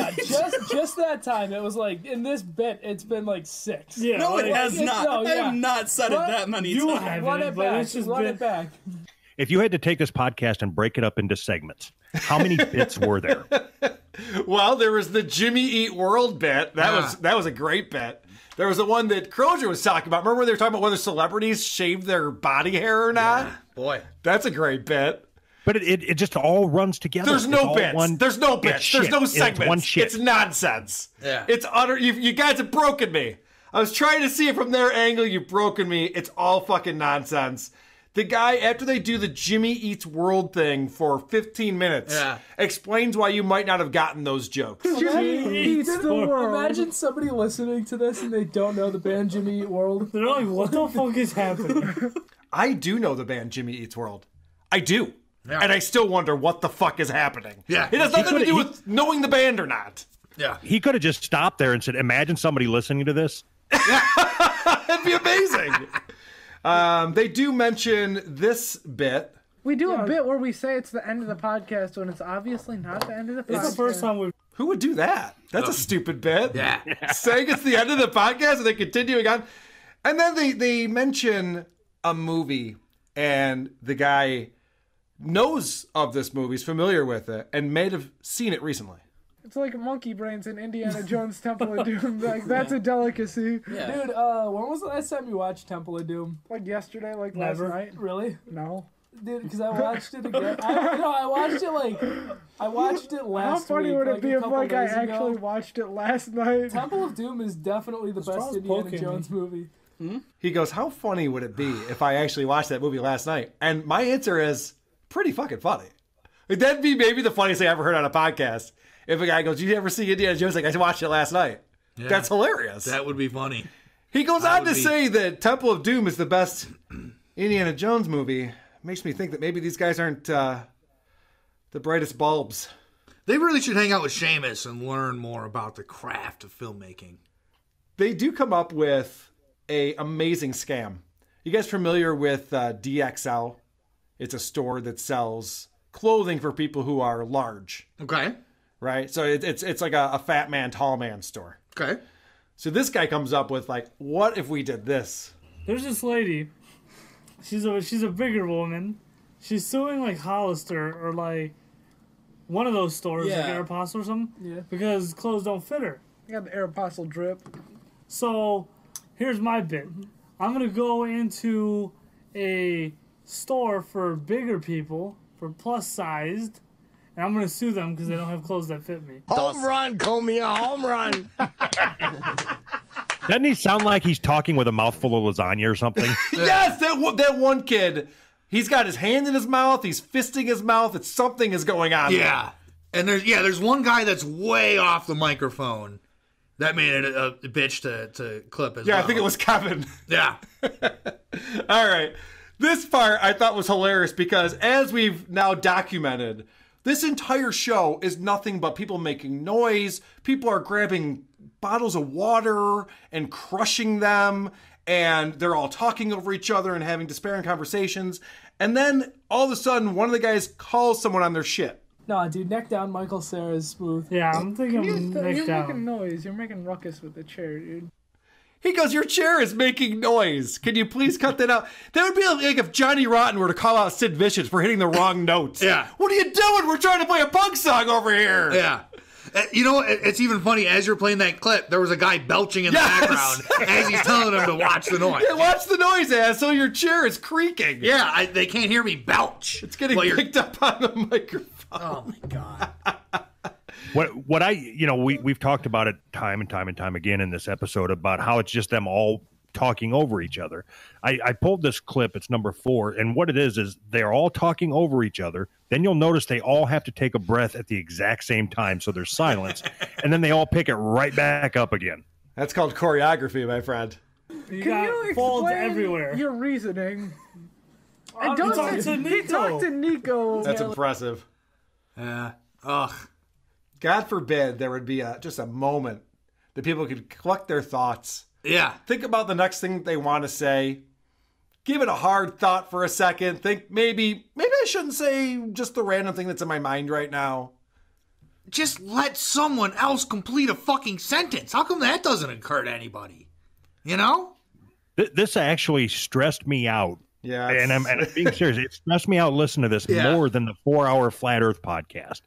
just that time. It was like, in this bit, it's been like 6. Yeah, no, it has not. I have not said it that many times. Run it back. If you had to take this podcast and break it up into segments, how many bits were there? Well, there was the Jimmy Eat World bit. That was a great bit. There was the one that Crozier was talking about. Remember when they were talking about whether celebrities shave their body hair or not? Yeah, boy. That's a great bit. But it just all runs together. There's no bits. There's no bits. There's no segments. It's one shit. It's nonsense. Yeah. It's utter. You guys have broken me. I was trying to see it from their angle. You've broken me. It's all fucking nonsense. The guy, after they do the Jimmy Eats World thing for 15 minutes, explains why you might not have gotten those jokes. Jimmy Eats the World. Imagine somebody listening to this and they don't know the band Jimmy Eat World. They're like, what the fuck is happening? I do know the band Jimmy Eats World. I do. Yeah. And I still wonder what the fuck is happening. Yeah. It has nothing to do with knowing the band or not. Yeah. He could have just stopped there and said, imagine somebody listening to this. That'd be amazing. They do mention this bit. We do a bit where we say it's the end of the podcast when it's obviously not the end of the podcast. It's the first time Who would do that? That's a stupid bit. Yeah. Saying it's the end of the podcast and then continuing on. And then they mention a movie and the guy knows of this movie, is familiar with it, and may have seen it recently. It's like monkey brains in Indiana Jones Temple of Doom. Like, that's a delicacy. Yeah. Dude, when was the last time you watched Temple of Doom? Like yesterday, like Never. last night. Really? No. Dude, because I watched it again. I watched it last How funny week, would like it be a if couple like I days ago. actually watched it last night? Temple of Doom is definitely the best Indiana Jones movie. He goes, how funny would it be if I actually watched that movie last night? And my answer is pretty fucking funny. Like, that'd be maybe the funniest thing I ever heard on a podcast. If a guy goes, did you ever see Indiana Jones? Like, I watched it last night. Yeah. That's hilarious. That would be funny. He goes on to say that Temple of Doom is the best Indiana Jones movie. Makes me think that maybe these guys aren't the brightest bulbs. They really should hang out with Seamus and learn more about the craft of filmmaking. They do come up with a amazing scam. You guys familiar with DXL? It's a store that sells clothing for people who are large. Okay. Right? So it's like a fat man, tall man store. Okay. So this guy comes up with, like, what if we did this? There's this lady. She's a bigger woman. She's suing like Hollister or like one of those stores, like Aeropostale or something. Yeah. Because clothes don't fit her. You got the Aeropostale drip. So here's my bit. I'm gonna go into a store for bigger people, for plus sized, and I'm gonna sue them because they don't have clothes that fit me. Home run, Comey, a home run. Doesn't he sound like he's talking with a mouthful of lasagna or something? Yes, that one kid. He's got his hand in his mouth. He's fisting his mouth. It's something is going on. Yeah, and there's one guy that's way off the microphone. That made it a bitch to clip as well. Yeah, I think it was Kevin. Yeah. All right. This part I thought was hilarious because as we've now documented, this entire show is nothing but people making noise. People are grabbing bottles of water and crushing them, and they're all talking over each other and having despairing conversations. And then all of a sudden, one of the guys calls someone on their shit. No, dude, neck down Michael Cera's smooth. Yeah, I'm thinking neck You're down. making noise. You're making ruckus with the chair, dude. He goes, your chair is making noise. Can you please cut that out? That would be like if Johnny Rotten were to call out Sid Vicious for hitting the wrong notes. Yeah. What are you doing? We're trying to play a punk song over here. Yeah. You know, it's even funny, as you're playing that clip, there was a guy belching in the background as he's telling him to watch the noise. Yeah, watch the noise, ass, so your chair is creaking. Yeah, they can't hear me belch. It's getting picked up on the microphone. Oh, my God. What we've talked about it time and time again in this episode about how it's just them all talking over each other. I pulled this clip. It's number 4. And what it is they're all talking over each other. Then you'll notice they all have to take a breath at the exact same time. So there's silence. And then they all pick it right back up again. That's called choreography, my friend. You Can got you folds explain everywhere. your reasoning? He talked to He talked to Nico. That's impressive. Yeah. Ugh. God forbid there would be just a moment that people could collect their thoughts. Yeah. Think about the next thing they want to say. Give it a hard thought for a second. Think maybe I shouldn't say just the random thing that's in my mind right now. Just let someone else complete a fucking sentence. How come that doesn't occur to anybody? You know? This actually stressed me out. Yeah. And I'm being serious. It stressed me out listening to this more than the 4-hour Flat Earth podcast.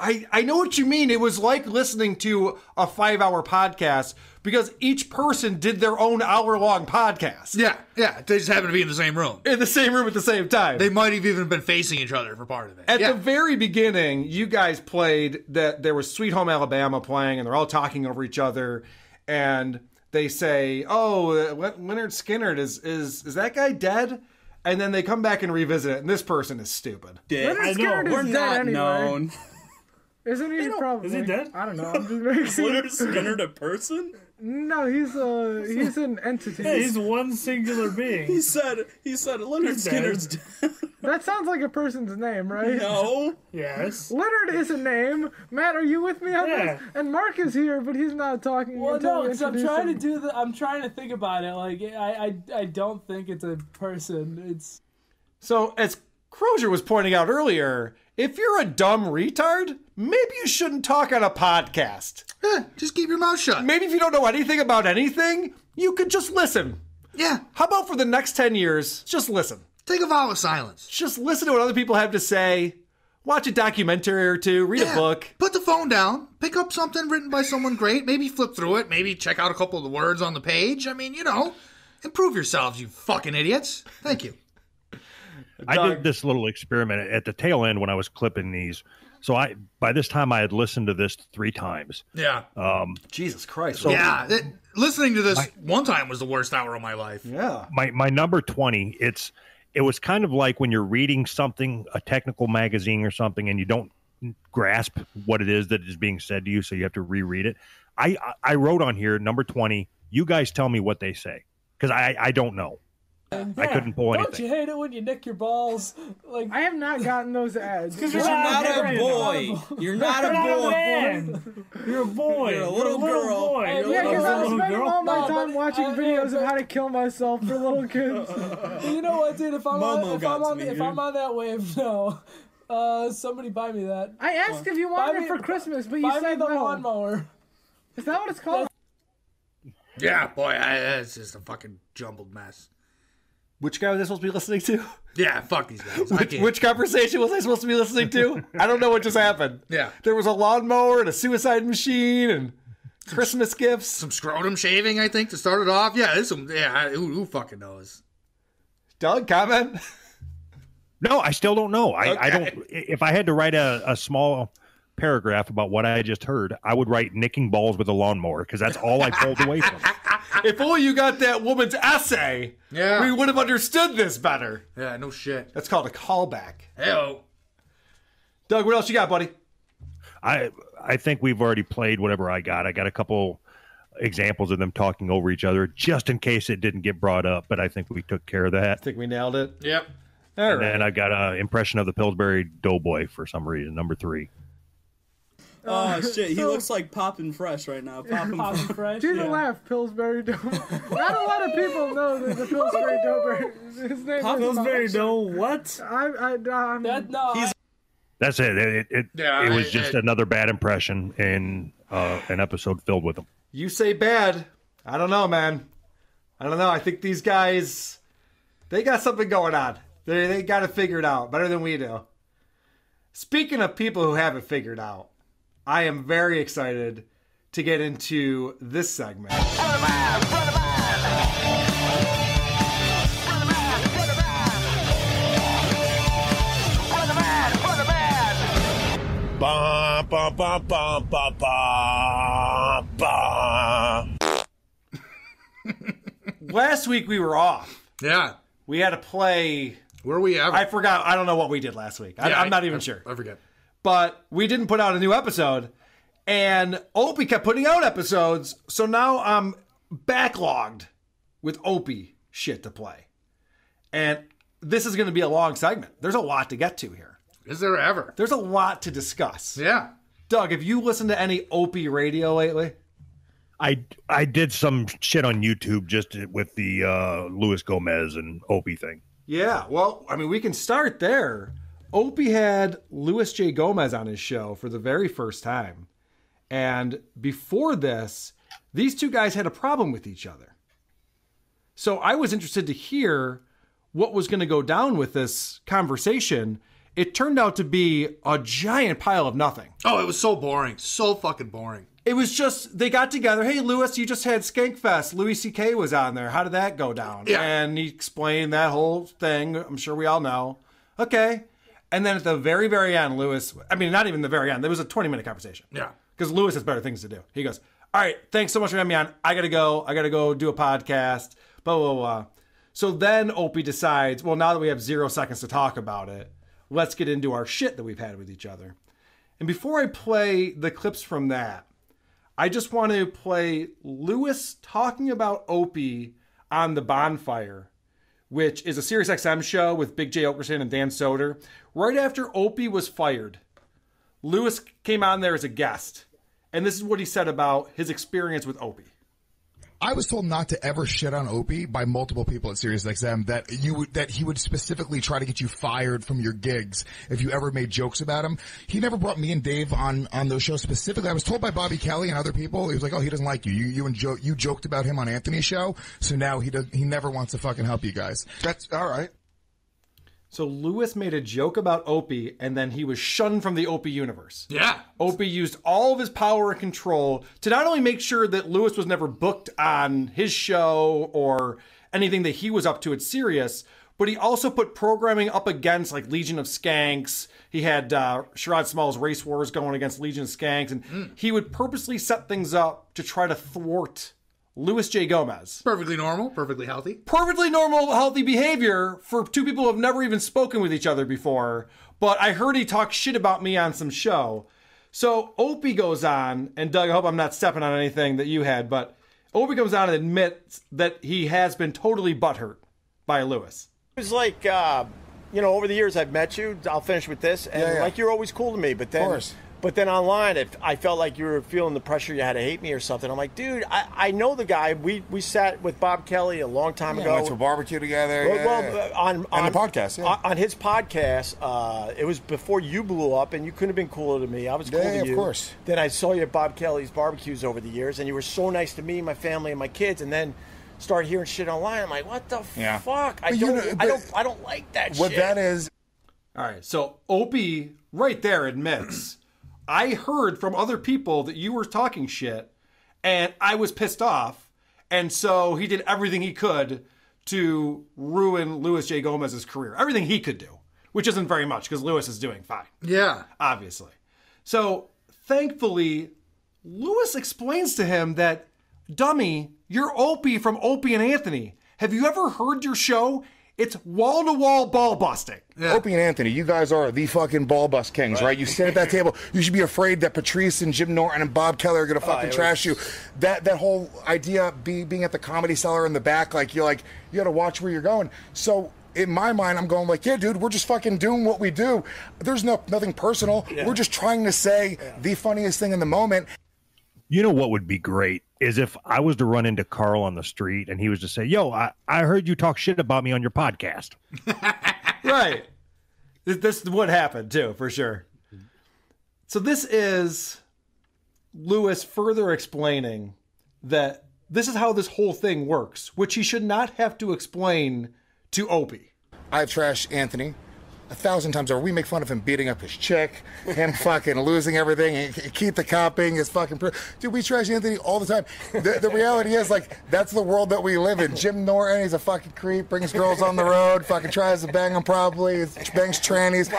I know what you mean. It was like listening to a 5-hour podcast because each person did their own hour-long podcast. Yeah. They just happen to be in the same room. In the same room at the same time. They might have even been facing each other for part of it. At the very beginning, you guys played that there was Sweet Home Alabama playing, and they're all talking over each other, and they say, "Oh, Leonard Skinner is that guy dead?" And then they come back and revisit it, and this person is stupid. Leonard Skinner We're is not dead anyway. known. Isn't he probably? Is he dead? I don't know. I'm just making Is Leonard Skinner a person? No, he's an entity. Yeah, he's one singular being. He said Leonard Skinner's dead. That sounds like a person's name, right? No. Yes. Leonard is a name. Matt, are you with me on this? And Mark is here, but he's not talking. Well, until no, we because I'm introduce trying him. to do I'm trying to think about it. Like, I don't think it's a person. It's So, as Crozier was pointing out earlier, if you're a dumb retard, maybe you shouldn't talk on a podcast. Just keep your mouth shut. Maybe if you don't know anything about anything, you could just listen. Yeah. How about for the next 10 years, just listen? Take a vow of silence. Just listen to what other people have to say. Watch a documentary or two. Read a book. Put the phone down. Pick up something written by someone great. Maybe flip through it. Maybe check out a couple of the words on the page. I mean, improve yourselves, you fucking idiots. Thank you. I did this little experiment at the tail end when I was clipping these. So by this time I had listened to this 3 times. Yeah. Jesus Christ. So listening to this one time was the worst hour of my life. Yeah. My number 20, it was kind of like when you're reading something, a technical magazine or something, and you don't grasp what it is that is being said to you, so you have to reread it. I wrote on here, number 20, you guys tell me what they say, because I don't know. I couldn't pull anything. Don't you hate it when you nick your balls? Like, I have not gotten those ads. Because you're not a boy. You're not a boy. Man. You're a boy. You're a little girl. Boy. Yeah, because I'm spending all my No, time but- watching videos of how to kill myself for little kids. You know what, dude? If I'm Momo on that wave, no. Somebody buy me that. I asked if you wanted it for Christmas, but you buy said me the no. lawnmower. Is that what it's called? Yeah, boy, it's just a fucking jumbled mess. Which guy was I supposed to be listening to? Yeah, fuck these guys. Which conversation was I supposed to be listening to? I don't know what just happened. Yeah. There was a lawnmower and a suicide machine and Christmas gifts. Some scrotum shaving, I think, to start it off. Yeah, who fucking knows? Doug, comment? No, I still don't know. I Okay. don't. If I had to write a small paragraph about what I just heard, I would write nicking balls with a lawnmower, because that's all I pulled away from. If only you got that woman's essay, we would have understood this better. Yeah, no shit. That's called a callback. Hey-o. Doug, what else you got, buddy? I think we've already played whatever I got. I got a couple examples of them talking over each other just in case it didn't get brought up, but I think we took care of that. I think we nailed it. Yep. All and right. then I got an impression of the Pillsbury Doughboy for some reason, number 3. Oh shit, he looks like Poppin' Fresh right now. Poppin' Fresh. Do the laugh, Pillsbury Dough. Not a lot of people know that the Pillsbury Dough. His name Pillsbury is Dough. What? That's it. It was just another bad impression in an episode filled with them. You say bad. I don't know, man. I don't know. I think these guys, they got something going on. They got it figured out better than we do. Speaking of people who have it figured out, I am very excited to get into this segment. Ba, ba, ba, ba, ba, ba, ba. Last week we were off. Yeah. We had to play. Were we ever? I forgot. I don't know what we did last week. I'm not even sure. I forget. But we didn't put out a new episode. And Opie kept putting out episodes. So now I'm backlogged with Opie shit to play. And this is going to be a long segment. There's a lot to get to here. Is there ever? There's a lot to discuss. Yeah. Doug, have you listened to any Opie radio lately? I did some shit on YouTube just with the Luis Gomez and Opie thing. Yeah, well, I mean, we can start there. Opie had Luis J. Gomez on his show for the very first time. And before this, these two guys had a problem with each other. So I was interested to hear what was going to go down with this conversation. It turned out to be a giant pile of nothing. Oh, it was so boring. So fucking boring. It was just, they got together. Hey, Lewis, you just had Skankfest. Louis C.K. was on there. How did that go down? Yeah. And he explained that whole thing. I'm sure we all know. Okay. And then at the very, very end, Lewis, I mean, not even the very end. There was a 20-minute conversation. Yeah. Because Lewis has better things to do. He goes, all right, thanks so much for having me on. I got to go. I got to go do a podcast. Blah, blah, blah. So then Opie decides, well, now that we have 0 seconds to talk about it, let's get into our shit that we've had with each other. And before I play the clips from that, I just want to play Lewis talking about Opie on The Bonfire, which is a SiriusXM show with Big J. Okerson and Dan Soder. Right after Opie was fired, Lewis came on there as a guest. And this is what he said about his experience with Opie. I was told not to ever shit on Opie by multiple people at SiriusXM that he would specifically try to get you fired from your gigs if you ever made jokes about him. He never brought me and Dave on those shows specifically. I was told by Bobby Kelly and other people, he was like, "Oh, he doesn't like you. You joked about him on Anthony's show, so now he never wants to fucking help you guys." That's all right. So Lewis made a joke about Opie, and then he was shunned from the Opie universe. Yeah. Opie used all of his power and control to not only make sure that Lewis was never booked on his show or anything that he was up to at Sirius, but he also put programming up against like Legion of Skanks. He had Sherrod Small's Race Wars going against Legion of Skanks, and he would purposely set things up to try to thwart Luis J. Gomez. Perfectly normal, perfectly healthy. Perfectly normal, healthy behavior for two people who have never even spoken with each other before. But I heard he talk shit about me on some show. So Opie goes on, and Doug, I hope I'm not stepping on anything that you had, but Opie comes on and admits that he has been totally butthurt by Lewis. It was like, over the years I've met you, I'll finish with this, and like you're always cool to me, but then... Of course. But then online, I felt like you were feeling the pressure you had to hate me or something. I'm like, dude, I know the guy. We sat with Bob Kelly a long time ago. Went to a barbecue together. On the podcast. Yeah. On his podcast, it was before you blew up, and you couldn't have been cooler to me. I was cool to you. Of course. Then I saw you at Bob Kelly's barbecues over the years, and you were so nice to me, my family, and my kids. And then started hearing shit online. I'm like, what the fuck? I don't like that shit. What that is. All right, so Opie right there admits, I heard from other people that you were talking shit, and I was pissed off, and so he did everything he could to ruin Luis J. Gomez's career. Everything he could do, which isn't very much, because Lewis is doing fine. Yeah. Obviously. So, thankfully, Lewis explains to him that dummy, you're Opie from Opie and Anthony. Have you ever heard your show? It's wall-to-wall ball busting. Opie and Anthony, you guys are the fucking ball bust kings, right? You sit at that table. You should be afraid that Patrice and Jim Norton and Bob Kelly are gonna fucking trash you. That whole idea, being at the Comedy Cellar in the back, you gotta watch where you're going. So in my mind, I'm going like, yeah, dude, we're just fucking doing what we do. There's nothing personal. Yeah. We're just trying to say the funniest thing in the moment. You know what would be great is if I was to run into Carl on the street and he was to say, yo, I heard you talk shit about me on your podcast. Right. This would happen too, for sure. So this is Lewis further explaining that this is how this whole thing works, which he should not have to explain to Opie. I've trashed Anthony 1,000 times over. We make fun of him beating up his chick, him fucking losing everything, and Keith the copying his fucking... Dude, we trash Anthony all the time. The reality is, that's the world that we live in. Jim Norton, he's a fucking creep, brings girls on the road, fucking tries to bang them properly, bangs trannies.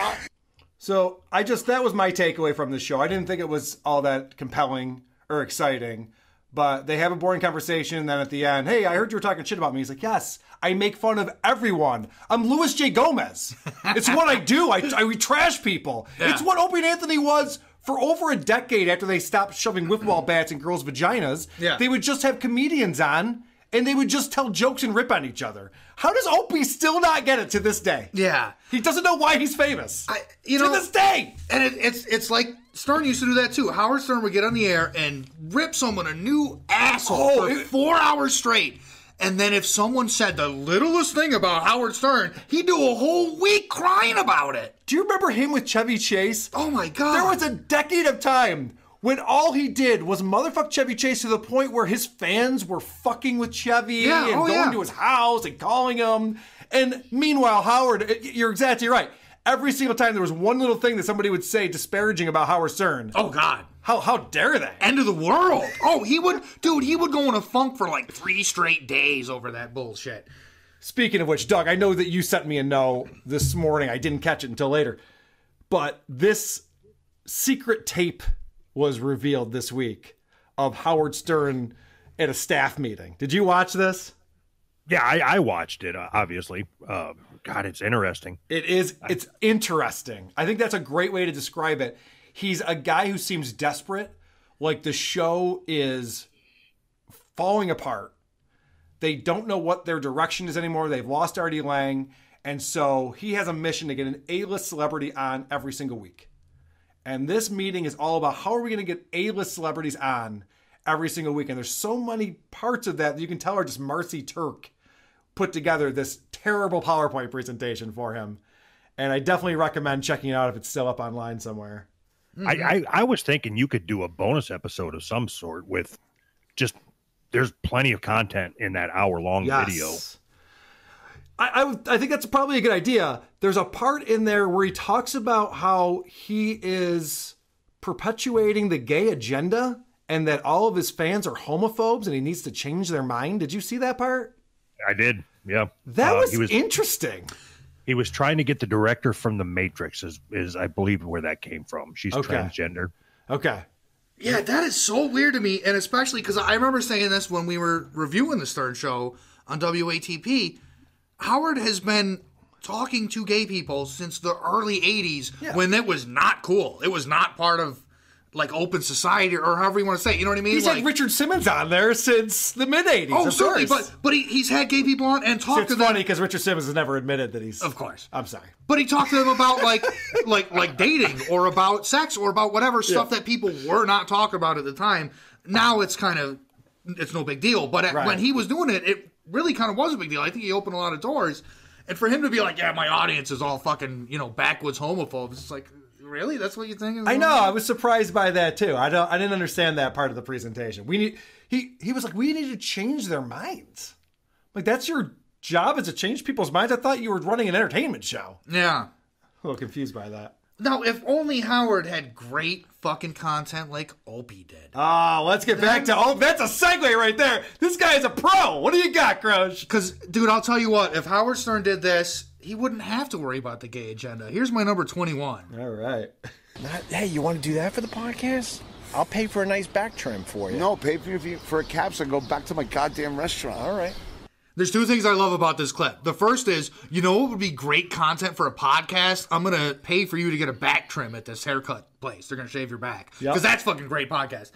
So, that was my takeaway from this show. I didn't think it was all that compelling or exciting, but they have a boring conversation, and then at the end, hey, I heard you were talking shit about me. He's like, yes, I make fun of everyone. I'm Louis J. Gomez. It's what I do. We trash people. Yeah. It's what Opie and Anthony was for over a decade after they stopped shoving whip-ball bats in girls' vaginas. Yeah. They would just have comedians on, and they would just tell jokes and rip on each other. How does Opie still not get it to this day? Yeah. He doesn't know why he's famous. To this day. And it's like Stern used to do that too. Howard Stern would get on the air and rip someone a new asshole for 4 hours straight. And then if someone said the littlest thing about Howard Stern, he'd do a whole week crying about it. Do you remember him with Chevy Chase? Oh my God. There was a decade of time when all he did was motherfuck Chevy Chase to the point where his fans were fucking with Chevy and going to his house and calling him. And meanwhile, Howard, you're exactly right. Every single time there was one little thing that somebody would say disparaging about Howard Stern. Oh God. How dare they? End of the world. Oh, he would go in a funk for 3 straight days over that bullshit. Speaking of which, Doug, I know that you sent me a no this morning. I didn't catch it until later. But this secret tape was revealed this week of Howard Stern at a staff meeting. Did you watch this? Yeah, I watched it, obviously. God, it's interesting. It is. It's interesting. I think that's a great way to describe it. He's a guy who seems desperate. Like the show is falling apart. They don't know what their direction is anymore. They've lost Artie Lang. And so he has a mission to get an A-list celebrity on every single week. And this meeting is all about how are we going to get A-list celebrities on every single week. And there's so many parts of that you can tell are just Marcy Turk put together this terrible PowerPoint presentation for him. And I definitely recommend checking it out if it's still up online somewhere. I was thinking you could do a bonus episode of some sort with just, there's plenty of content in that hour-long video. I think that's probably a good idea. There's a part in there where he talks about how he is perpetuating the gay agenda and that all of his fans are homophobes and he needs to change their mind. Did you see that part? I did, yeah. That was interesting. He was trying to get the director from The Matrix, is I believe where that came from. She's transgender. Okay. Yeah, that is so weird to me, and especially because I remember saying this when we were reviewing the Stern Show on WATP. Howard has been talking to gay people since the early 80s when it was not cool. It was not part of open society or however you want to say it. You know what I mean? He's had Richard Simmons on there since the mid-80s. Oh, certainly. But he's had gay people on and talked to them. It's funny because Richard Simmons has never admitted that he's... Of course. I'm sorry. But he talked to them about like dating or about sex or about whatever stuff that people were not talking about at the time. Now it's it's no big deal. But when he was doing it, it really kind of was a big deal. I think he opened a lot of doors. And for him to be like, yeah, my audience is all fucking, backwoods homophobes. It's like... Really? That's what you think? I know. I was surprised by that too. I didn't understand that part of the presentation. He was like, we need to change their minds. Like that's your job, is to change people's minds. I thought you were running an entertainment show. Yeah. A little confused by that. Now, if only Howard had great fucking content like Opie did. Let's get back to Opie. That's a segue right there. This guy is a pro. What do you got, Cros? Because, dude, I'll tell you what. If Howard Stern did this, he wouldn't have to worry about the gay agenda. Here's my number 21. All right. Hey, you want to do that for the podcast? I'll pay for a nice back trim for you. No, pay for a cab so I can go back to my goddamn restaurant. All right. There's two things I love about this clip. The first is, you know what would be great content for a podcast? I'm going to pay for you to get a back trim at this haircut place. They're going to shave your back. Because that's fucking great podcast.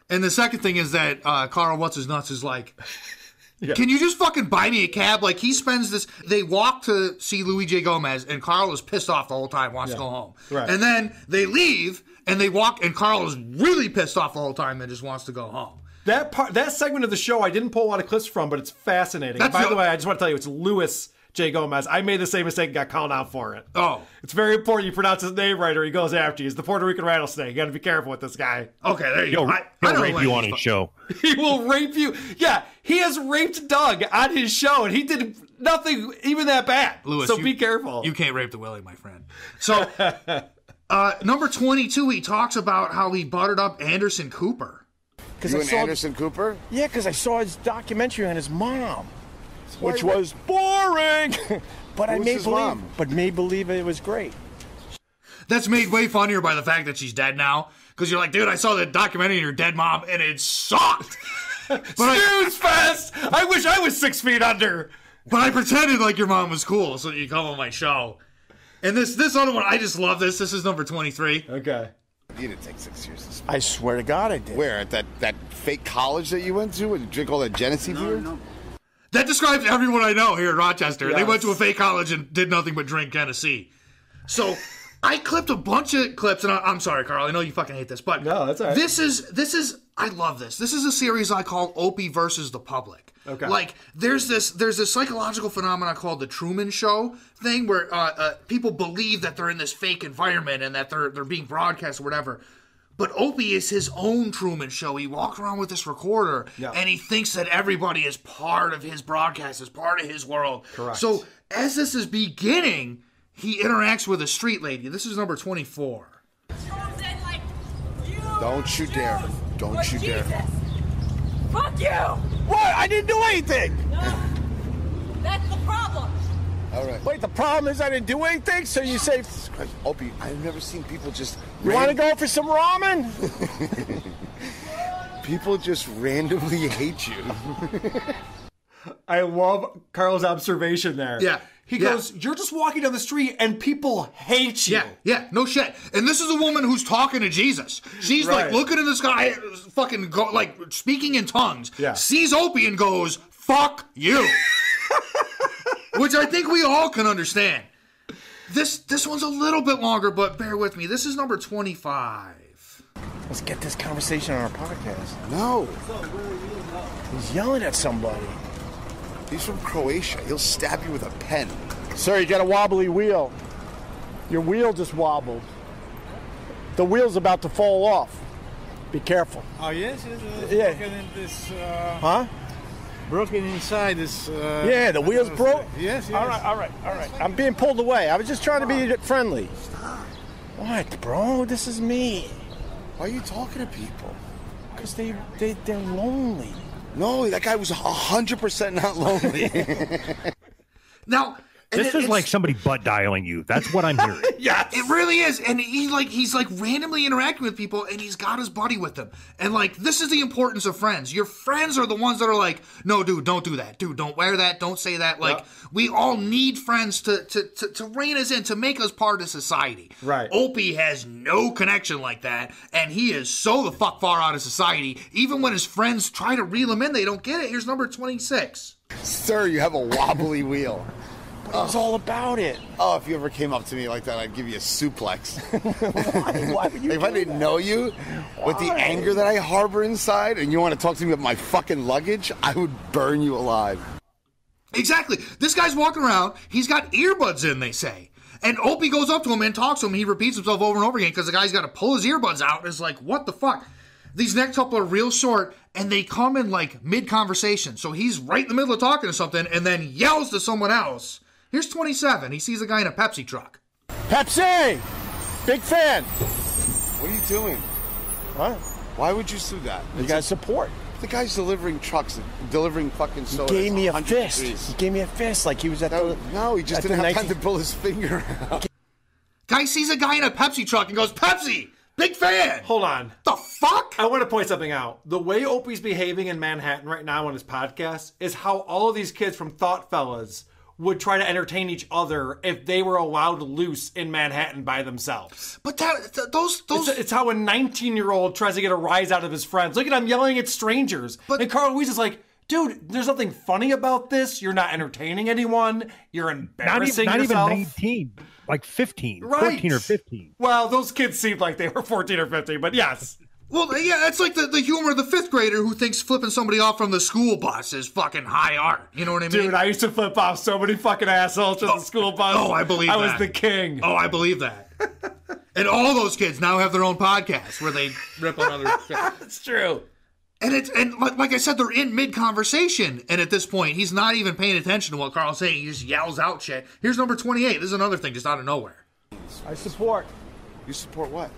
And the second thing is that Carl What's-His-Nuts is like, can you just fucking buy me a cab? Like, he spends this... They walk to see Louis J. Gomez, and Carl is pissed off the whole time, wants to go home. Right. And then they leave, and they walk, and Carl is really pissed off the whole time and just wants to go home. That segment of the show I didn't pull a lot of clips from, but it's fascinating. By the way, I just want to tell you, it's Louis J. Gomez. I made the same mistake and got called out for it. Oh. It's very important you pronounce his name right or he goes after you. He's the Puerto Rican rattlesnake. You got to be careful with this guy. Okay, there you go. He'll rape you on his show. He will rape you. Yeah, he has raped Doug on his show, and he did nothing even that bad. Louis, so be careful. You can't rape the Willie, my friend. So, number 22, he talks about how he buttered up Anderson Cooper. You and Anderson Cooper? Yeah, because I saw his documentary on his mom, which was boring. But I made believe it was great. That's made way funnier by the fact that she's dead now. Because you're like, dude, I saw the documentary on your dead mom, and it sucked. Snooze fest! I wish I was 6 feet under. But I pretended like your mom was cool, so that you come on my show. And this other one, I just love this. This is number 23. Okay. You didn't take 6 years to smoke. I swear to God I did. Where? At that fake college that you went to and drink all that Genesee beer? No. That describes everyone I know here in Rochester. Yes. They went to a fake college and did nothing but drink Genesee. So I clipped a bunch of clips, and I'm sorry, Carl. I know you fucking hate this, but no, that's all right. This is I love this. This is a series I call Opie versus the public. Okay. Like there's this psychological phenomenon called the Truman Show thing where people believe that they're in this fake environment and that they're being broadcast or whatever. But Opie is his own Truman Show. He walks around with this recorder, and he thinks that everybody is part of his broadcast, is part of his world. Correct. So as this is beginning, he interacts with a street lady. This is number 24. Don't you dare. Don't you dare. Fuck you! What? I didn't do anything! No. That's the problem. All right. Wait, the problem is I didn't do anything? So you say... Opie, I've never seen people just... You want to go for some ramen? People just randomly hate you. I love Carl's observation there. Yeah. He goes, you're just walking down the street and people hate you. Yeah, no shit. And this is a woman who's talking to Jesus. She's like looking in the sky, fucking like speaking in tongues. Yeah. Sees Opie and goes, fuck you. Which I think we all can understand. This one's a little bit longer, but bear with me. This is number 25. Let's get this conversation on our podcast. No. He's yelling at somebody. He's from Croatia. He'll stab you with a pen. Sir, you got a wobbly wheel. Your wheel just wobbled. The wheel's about to fall off. Be careful. Oh, yes? Yeah. Broken in this, Huh? broken inside this... Yeah, the wheel's broke? Yes. All right. I'm being pulled away. I was just trying to be friendly. Stop. What, bro? This is me. Why are you talking to people? Because they're lonely. No, that guy was 100% not lonely. Now, this is like somebody butt dialing you. That's what I'm hearing. Yeah, it really is. And he's randomly interacting with people, and he's got his buddy with him. And like, this is the importance of friends. Your friends are the ones that are like, no, dude, don't do that. Dude, don't wear that. Don't say that. Like, we all need friends to rein us in, to make us part of society. Right. Opie has no connection like that, and he is so the fuck far out of society. Even when his friends try to reel him in, they don't get it. Here's number 26. Sir, you have a wobbly wheel. It's all about it. Oh, if you ever came up to me like that, I'd give you a suplex. Why would you If I didn't know you, with the anger that I harbor inside, and you want to talk to me about my fucking luggage, I would burn you alive. Exactly. This guy's walking around. He's got earbuds in, they say. And Opie goes up to him and talks to him. He repeats himself over and over again because the guy's got to pull his earbuds out. It's like, what the fuck? These next couple are real short, and they come in like mid-conversation. So he's right in the middle of talking to something and then yells to someone else. Here's 27. He sees a guy in a Pepsi truck. Pepsi! Big fan. What are you doing? What? Why would you do that? You got support. The guy's delivering trucks, delivering fucking soda. He gave me a fist. He gave me a fist like he was at the... No, he just didn't have time to pull his finger out. Guy sees a guy in a Pepsi truck and goes, Pepsi! Big fan. Hold on. The fuck? I want to point something out. The way Opie's behaving in Manhattan right now on his podcast is how all of these kids from Thought Fellas would try to entertain each other if they were allowed loose in Manhattan by themselves. But those it's how a 19-year-old tries to get a rise out of his friends. Look at him yelling at strangers. And Carl Ruiz is like, dude, there's nothing funny about this. You're not entertaining anyone. You're embarrassing not yourself. Even 19, like 15, Right. 14 or 15. Well, those kids seemed like they were 14 or 15, but yes. Well, yeah, it's like the humor of the 5th grader who thinks flipping somebody off from the school bus is fucking high art. You know what I mean? Dude, I used to flip off so many fucking assholes from the school bus. Oh, I believe that. I was the king. Oh, I believe that. And all those kids now have their own podcast where they rip on other shit. It's true. And like I said, they're in mid-conversation. And at this point, he's not even paying attention to what Carl's saying. He just yells out shit. Here's number 28. This is another thing just out of nowhere. I support. You support what?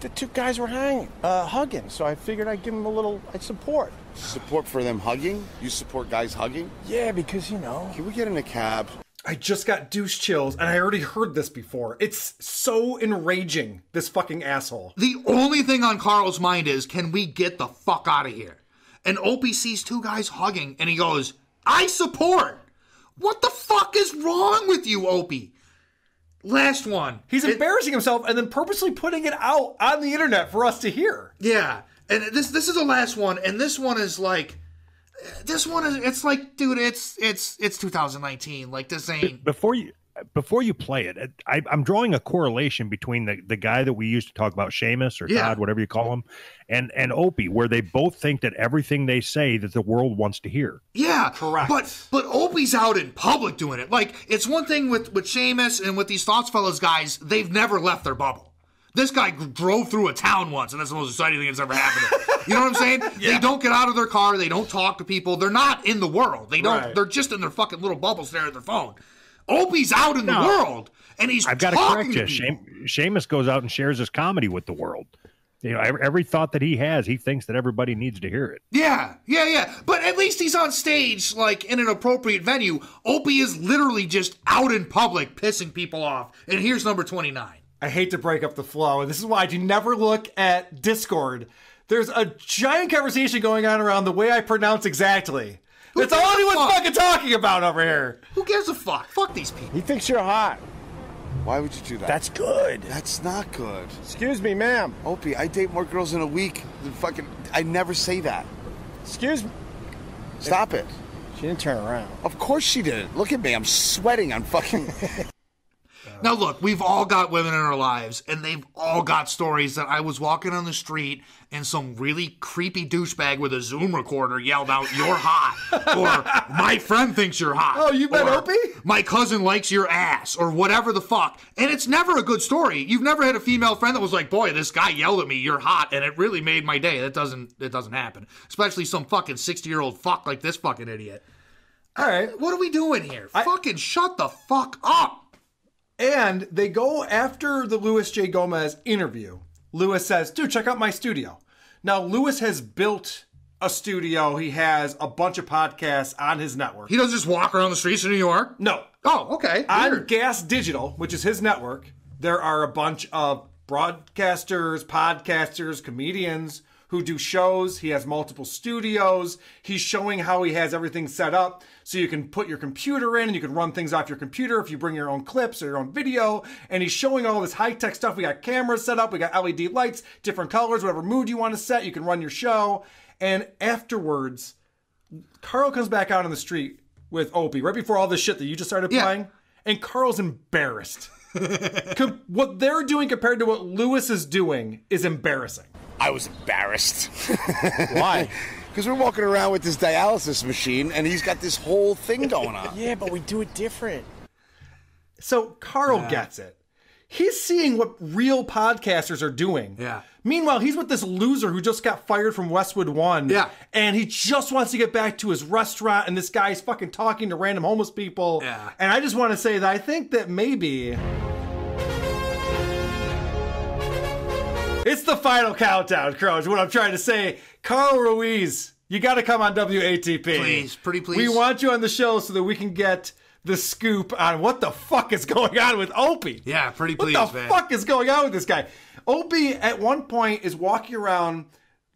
The two guys were hugging, so I figured I'd give them a little support. Support for them hugging? You support guys hugging? Yeah, because, you know. Can we get in a cab? I just got douche chills, and I already heard this before. It's so enraging, this fucking asshole. The only thing on Carl's mind is, can we get the fuck out of here? And Opie sees two guys hugging, and he goes, I support. What the fuck is wrong with you, Opie? Last one. He's embarrassing himself and then purposely putting it out on the internet for us to hear. Yeah. And this is the last one, and this one is like, it's like, dude, it's 2019. Like, this ain't. Before you play it, I'm drawing a correlation between the guy that we used to talk about, Seamus or Todd, whatever you call him, and Opie, where they both think that everything they say that the world wants to hear. Yeah, correct. But Opie's out in public doing it. Like, it's one thing with Seamus and with these Thoughts Fellas guys, they've never left their bubble. This guy drove through a town once, and that's the most exciting thing that's ever happened to him. You know what I'm saying? Yeah. They don't get out of their car. They don't talk to people. They're not in the world. They don't. Right. They're just in their fucking little bubble staring at their phone. Opie's out in the world, and he's I've got to correct you. Seamus goes out and shares his comedy with the world. You know, every thought that he has, he thinks that everybody needs to hear it. Yeah. But at least he's on stage, like, in an appropriate venue. Opie is literally just out in public pissing people off. And here's number 29. I hate to break up the flow, and this is why I do never look at Discord. There's a giant conversation going on around the way I pronounce exactly. That's all anyone's fucking talking about over here. Who gives a fuck? Fuck these people. He thinks you're hot. Why would you do that? That's good. That's not good. Excuse me, ma'am. Opie, I date more girls in a week than fucking... I never say that. Excuse me. Stop it. She didn't turn around. Of course she didn't. Look at me. I'm sweating. I'm fucking... Now, look, we've all got women in our lives, and they've all got stories that I was walking on the street and some really creepy douchebag with a Zoom recorder yelled out, "You're hot," or "My friend thinks you're hot." Oh, you met Opie? "My cousin likes your ass," or whatever the fuck. And it's never a good story. You've never had a female friend that was like, "Boy, this guy yelled at me, you're hot," and it really made my day. That doesn't happen. Especially some fucking 60-year-old fuck like this fucking idiot. All right. What are we doing here? Fucking shut the fuck up. And they go after the Luis J. Gomez interview. Luis says, dude, check out my studio. Now, Luis has built a studio. He has a bunch of podcasts on his network. He doesn't just walk around the streets of New York? No. Oh, okay. On Gas Digital, which is his network, there are a bunch of broadcasters, podcasters, comedians who do shows. He has multiple studios. He's showing how he has everything set up so you can put your computer in and you can run things off your computer if you bring your own clips or your own video. And he's showing all this high-tech stuff. We got cameras set up. We got LED lights, different colors, whatever mood you want to set. You can run your show. And afterwards, Carl comes back out on the street with Opie right before all this shit that you just started playing. And Carl's embarrassed. What they're doing compared to what Luis is doing is embarrassing. I was embarrassed. Why? Because we're walking around with this dialysis machine, and he's got this whole thing going on. Yeah, but we do it different. So Carl gets it. He's seeing what real podcasters are doing. Yeah. Meanwhile, he's with this loser who just got fired from Westwood One. Yeah. And he just wants to get back to his restaurant, and this guy's fucking talking to random homeless people. Yeah. And I just want to say that I think that maybe... It's the final countdown, Cros. What I'm trying to say, Carl Ruiz, you got to come on WATP. Please, pretty please. We want you on the show so that we can get the scoop on what the fuck is going on with Opie. Yeah, pretty pleased, What the fuck is going on with this guy? Opie, at one point, is walking around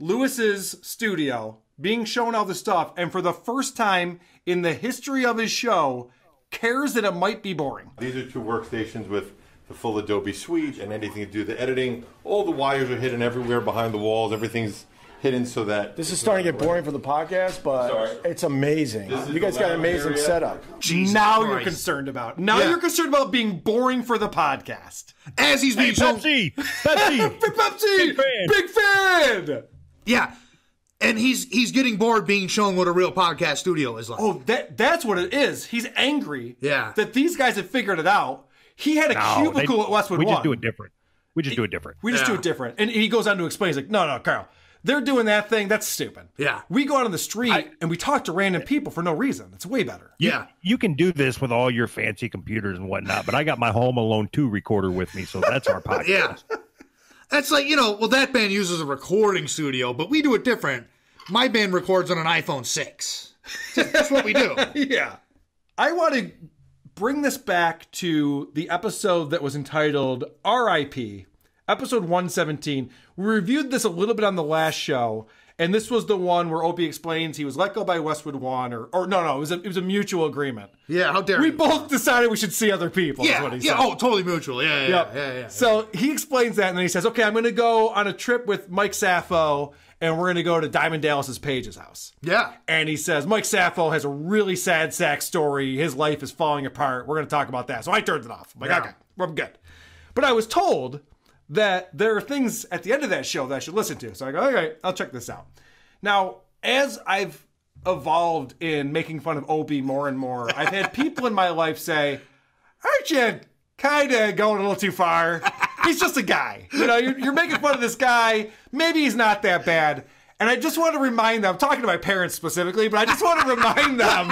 Lewis's studio, being shown all the stuff, and for the first time in the history of his show, cares that it might be boring. These are 2 workstations with the full Adobe suite and anything to do the editing. All the wires are hidden everywhere behind the walls. Everything's hidden so that... This is starting to get boring for the podcast, but it's amazing. You guys got an amazing setup. Now you're concerned about. You're concerned about being boring for the podcast. As he's being shown... Pepsi! Pepsi! Big fan! Yeah. And he's getting bored being shown what a real podcast studio is like. Oh, that's what it is. He's angry that these guys have figured it out. He had a cubicle at Westwood We One. just do it different. We just do it different. And he goes on to explain, he's like, no, Carl, they're doing that thing. That's stupid. Yeah. We go out on the street and we talk to random people for no reason. It's way better. You can do this with all your fancy computers and whatnot, but I got my Home Alone 2 recorder with me, so that's our podcast. Yeah. That's like, that band uses a recording studio, but we do it different. My band records on an iPhone 6. That's what we do. Yeah. I want to bring this back to the episode that was entitled RIP, episode 117. We reviewed this a little bit on the last show, and this was the one where Opie explains he was let go by Westwood One, or no, it was a mutual agreement. Yeah, how dare we you. both decided we should see other people. Yeah, is what he said. totally mutual. Yeah. So he explains that, and then he says, okay, I'm going to go on a trip with Mike Sappho, and we're going to go to Diamond Dallas's Paige's house. Yeah. And he says, Mike Sappho has a really sad sack story. His life is falling apart. We're going to talk about that. So I turned it off. I'm like, okay, I'm good. But I was told that there are things at the end of that show that I should listen to. So I go, okay, I'll check this out. Now, as I've evolved in making fun of Opie more and more, I've had people in my life say, aren't you kind of going a little too far? He's just a guy. You're making fun of this guy. Maybe he's not that bad. And I just want to remind them, I'm talking to my parents specifically, but I just want to remind them.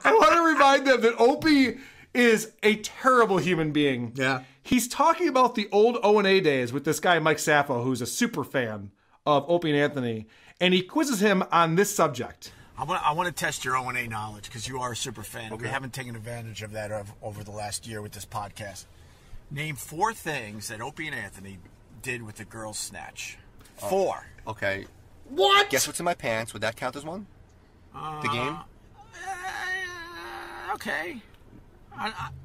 I want to remind them that Opie is a terrible human being. Yeah. He's talking about the old O&A days with this guy, Mike Sappho, who's a super fan of Opie and Anthony. And he quizzes him on this subject. I want to test your O&A knowledge because you are a super fan. Okay. We haven't taken advantage of that over the last year with this podcast. Name 4 things that Opie and Anthony did with the girls' snatch. 4. Okay. What? Guess what's in my pants? Would that count as one? The game? Okay.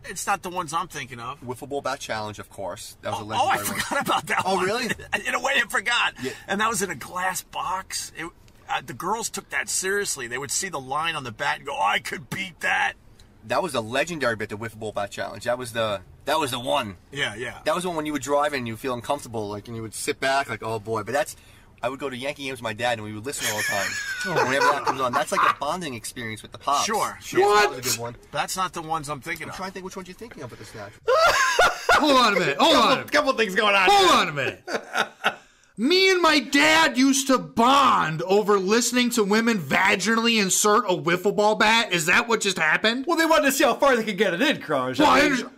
It's not the ones I'm thinking of. Wiffle ball bat challenge, of course. That was a I legendary forgot about that one. Oh, really? In a way, I forgot. Yeah. And that was in a glass box. The girls took that seriously. They would see the line on the bat and go, I could beat that. That was a legendary bit, the wiffle ball bat challenge. That was the one. Yeah. That was the one when you would drive and you would feel uncomfortable, and you would sit back like, oh boy. But I would go to Yankee games with my dad, and we would listen all the time. Whenever that comes on, that's like a bonding experience with the pops. Sure. What? That was a good one. That's not the ones I'm thinking of. I'm trying to think which ones you're thinking of with the snatch. Hold on a minute. Couple things going on. Hold on a minute. Me and my dad used to bond over listening to women vaginally insert a wiffle ball bat. Is that what just happened? Well, they wanted to see how far they could get it in, Cros. Well,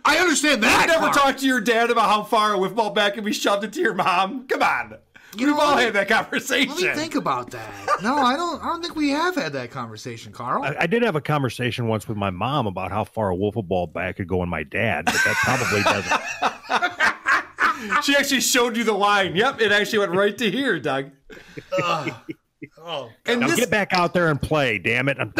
I understand that. You never part. talked to your dad about how far a wiffle ball bat can be shoved into your mom? Come on. We've all had that conversation. Let me think about that. No, I don't think we have had that conversation, Carl. I did have a conversation once with my mom about how far a wiffle ball bat could go in my dad, but that probably doesn't. She actually showed you the line. Yep, it actually went right to here, Doug. And now get back out there and play, damn it. And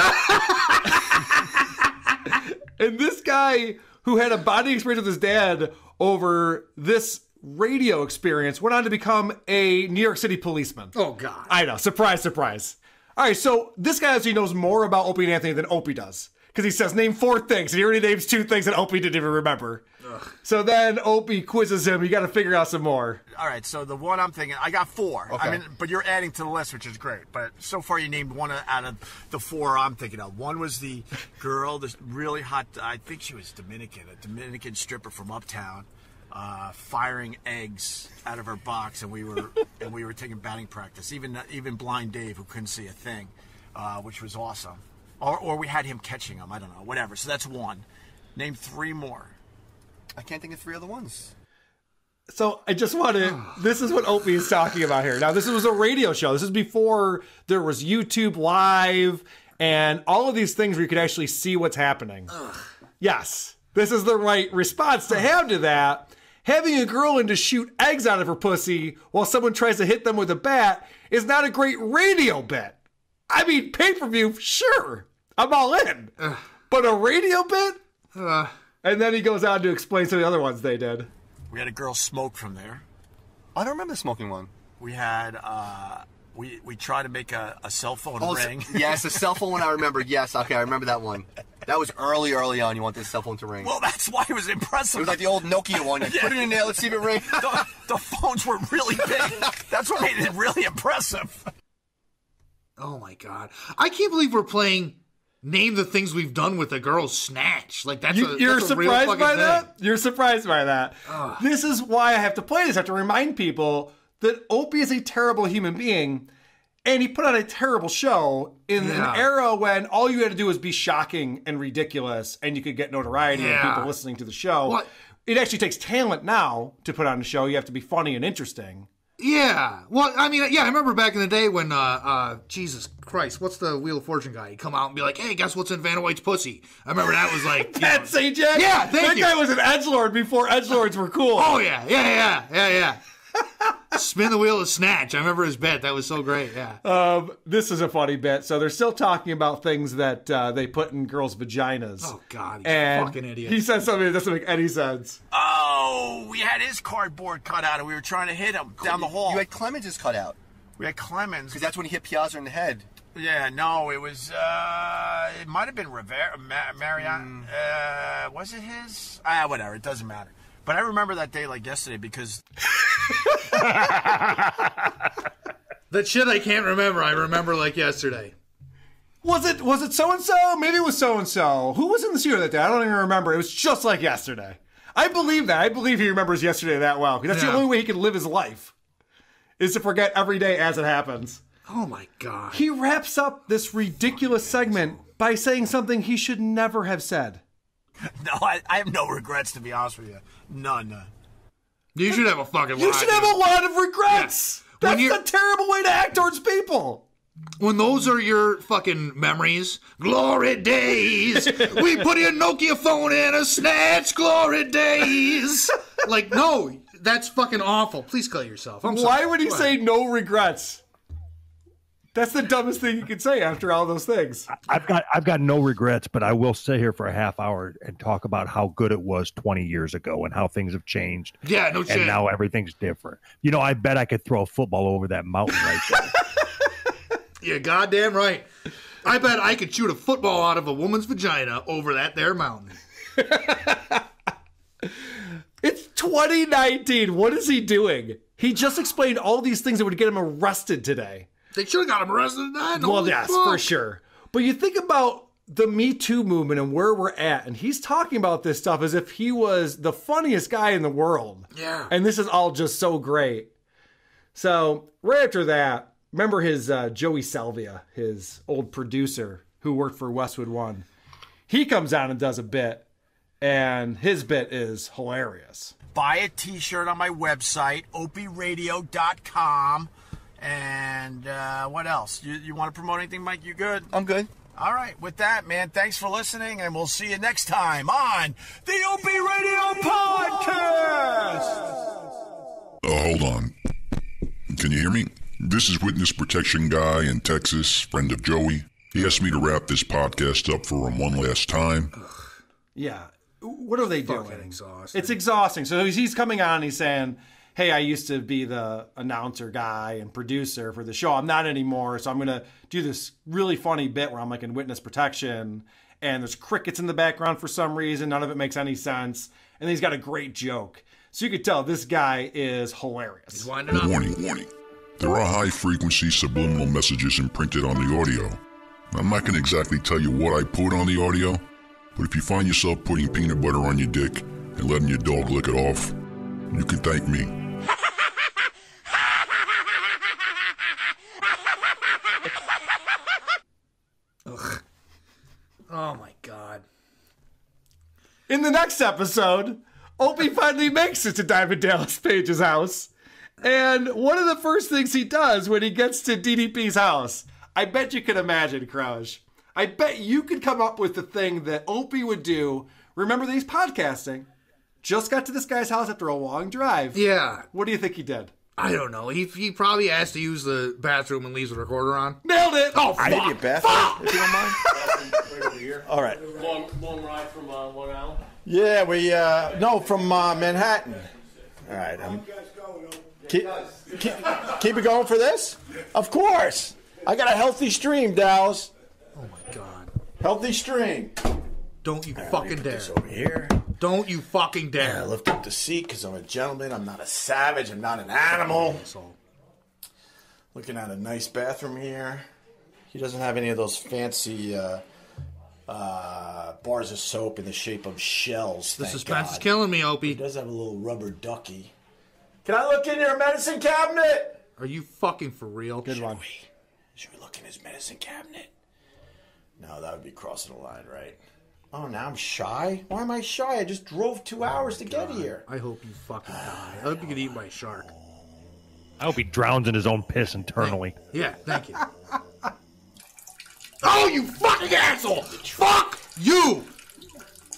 this guy who had a bonding experience with his dad over this radio experience went on to become a New York City policeman. Oh, God. I know. Surprise, surprise. All right, so this guy actually knows more about Opie and Anthony than Opie does. Because he says, name 4 things. And he already names 2 things that Opie didn't even remember. Ugh. So then Opie quizzes him. You got to figure out some more. All right, so the one I'm thinking, I got 4. Okay. I mean, but you're adding to the list, which is great. But so far you named 1 out of the 4 I'm thinking of. One was the girl, this really hot, I think she was Dominican, a Dominican stripper from Uptown, firing eggs out of her box, and we were taking batting practice. Even blind Dave, who couldn't see a thing, which was awesome. Or we had him catching them. I don't know. Whatever. So that's 1. Name 3 more. I can't think of 3 other ones. So I just want to... This is what Opie is talking about here. Now, this was a radio show. This is before there was YouTube Live and all of these things where you could actually see what's happening. Yes, this is the right response to have to that. Having a girl in to shoot eggs out of her pussy while someone tries to hit them with a bat is not a great radio bit. I mean, pay-per-view, sure, I'm all in. But a radio bit? And then he goes on to explain some of the other ones they did. We had a girl smoke from there. I don't remember the smoking one. We had, we tried to make a cell phone ring. Yes, the cell phone one I remember. Yes, okay, I remember that one. That was early on. You want this cell phone to ring. Well, that's why it was impressive. It was like the old Nokia one. You put it in there, let's see if it rings. The phones were really big. That's what made it really impressive. Oh, my God. I can't believe we're playing Name the Things We've Done with a Girl's Snatch. Like, that's You're that's surprised a real by fucking that? thing. You're surprised by that. This is why I have to play this. I have to remind people that Opie is a terrible human being, and he put on a terrible show in an era when all you had to do was be shocking and ridiculous, and you could get notoriety and people listening to the show. What? It actually takes talent now to put on a show. You have to be funny and interesting. Yeah. Well, I mean, I remember back in the day when, Jesus Christ, what's the Wheel of Fortune guy? He'd come out and be like, hey, guess what's in Vanna White's pussy? I remember that was like... Pat Sajak? Yeah, thank you. That guy was an edgelord before edgelords were cool. Oh, yeah. Spin the wheel of Snatch. I remember his bit. That was so great, yeah. This is a funny bit. So they're still talking about things that they put in girls' vaginas. Oh, God, he's and a fucking idiot. He said something that doesn't make any sense. Oh, we had his cardboard cut out, and we were trying to hit him down the hall. You had Clemens' cut out. We had Clemens. Because that's when he hit Piazza in the head. Yeah, no, it was, it might have been Rivera, Marion. Was it his? Whatever, it doesn't matter. But I remember that day like yesterday because... That shit I can't remember. I remember like yesterday. Was it so-and-so? Maybe it was so-and-so. Who was in the studio that day? I don't even remember. It was just like yesterday. I believe that. I believe he remembers yesterday that well. Because that's the only way he can live his life. Is to forget every day as it happens. Oh my God. He wraps up this ridiculous segment by saying something he should never have said. No, I have no regrets, to be honest with you. None. You should have a fucking lot. You should have a lot of regrets. Yeah. That's a terrible way to act towards people. When those are your fucking memories, glory days. We put a Nokia phone in a Snatch, glory days. Like, no, that's fucking awful. Please kill yourself. I'm sorry. Why would he say no regrets? That's the dumbest thing you could say after all those things. I've got no regrets, but I will sit here for a half hour and talk about how good it was 20 years ago and how things have changed. Yeah, no shit. And now everything's different. You know, I bet I could throw a football over that mountain right there. You're goddamn right. I bet I could shoot a football out of a woman's vagina over that there mountain. It's 2019. What is he doing? He just explained all these things that would get him arrested today. They should have got him arrested tonight. Well, yes, for sure. But you think about the Me Too movement and where we're at, and he's talking about this stuff as if he was the funniest guy in the world. Yeah. And this is all just so great. So, right after that, remember his Joey Salvia, his old producer who worked for Westwood One. He comes out and does a bit, and his bit is hilarious. Buy a t-shirt on my website, opieradio.com. And what else? You want to promote anything, Mike? You good? I'm good. All right. With that, man, thanks for listening, and we'll see you next time on the OP Radio Podcast. Hold on. Can you hear me? This is Witness Protection Guy in Texas, friend of Joey. He asked me to wrap this podcast up for him one last time. Yeah. What are they doing? Exhausting. It's exhausting. So he's coming on and he's saying, hey, I used to be the announcer guy and producer for the show. I'm not anymore, so I'm going to do this really funny bit where I'm like in witness protection, and there's crickets in the background for some reason. None of it makes any sense. And then he's got a great joke. So you could tell this guy is hilarious. He's winding up. Warning. There are high-frequency subliminal messages imprinted on the audio. I'm not going to exactly tell you what I put on the audio, but if you find yourself putting peanut butter on your dick and letting your dog lick it off, you can thank me. Ugh. Oh my God. In the next episode, Opie finally makes it to Diamond Dallas Page's house. And one of the first things he does when he gets to DDP's house, I bet you can imagine, Crouch. I bet you could come up with the thing that Opie would do. Remember that he's podcasting. Just got to this guy's house after a long drive. Yeah. What do you think he did? I don't know. He probably asked to use the bathroom and leaves the recorder on. Nailed it! Oh, fuck! I need your bathroom, if you don't mind. Right over here. All right. Long ride from Long Island? Yeah, from Manhattan. All right. Keep it going for this? Of course. I got a healthy stream, Dallas. Oh, my God. Healthy stream. Don't you fucking dare. This over here. Don't you fucking dare. I lift up the seat because I'm a gentleman. I'm not a savage. I'm not an animal. Looking at a nice bathroom here. He doesn't have any of those fancy bars of soap in the shape of shells. The suspense is killing me, Opie. He does have a little rubber ducky. Can I look in your medicine cabinet? Are you fucking for real? Good one. Should we look in his medicine cabinet? No, that would be crossing the line, right? Oh, now I'm shy? Why am I shy? I just drove 2 hours to get here. I hope you fucking die. I hope you get eaten by a shark. I hope he drowns in his own piss internally. Yeah, thank you. Oh, you fucking asshole! Fuck you!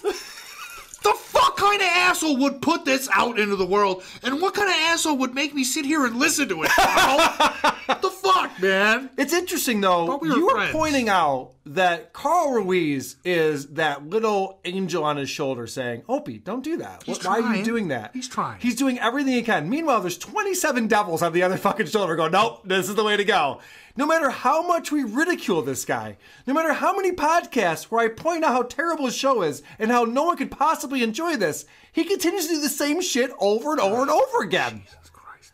The fuck kind of asshole would put this out into the world? And what kind of asshole would make me sit here and listen to it? What the fuck, man? It's interesting, though. We were you were friends. pointing out that Carl Ruiz is that little angel on his shoulder saying, Opie, don't do that. Why are you doing that? He's trying. He's doing everything he can. Meanwhile, there's 27 devils on the other fucking shoulder going, nope, this is the way to go. No matter how much we ridicule this guy, no matter how many podcasts where I point out how terrible his show is and how no one could possibly enjoy this, he continues to do the same shit over and over and over again. Jesus Christ.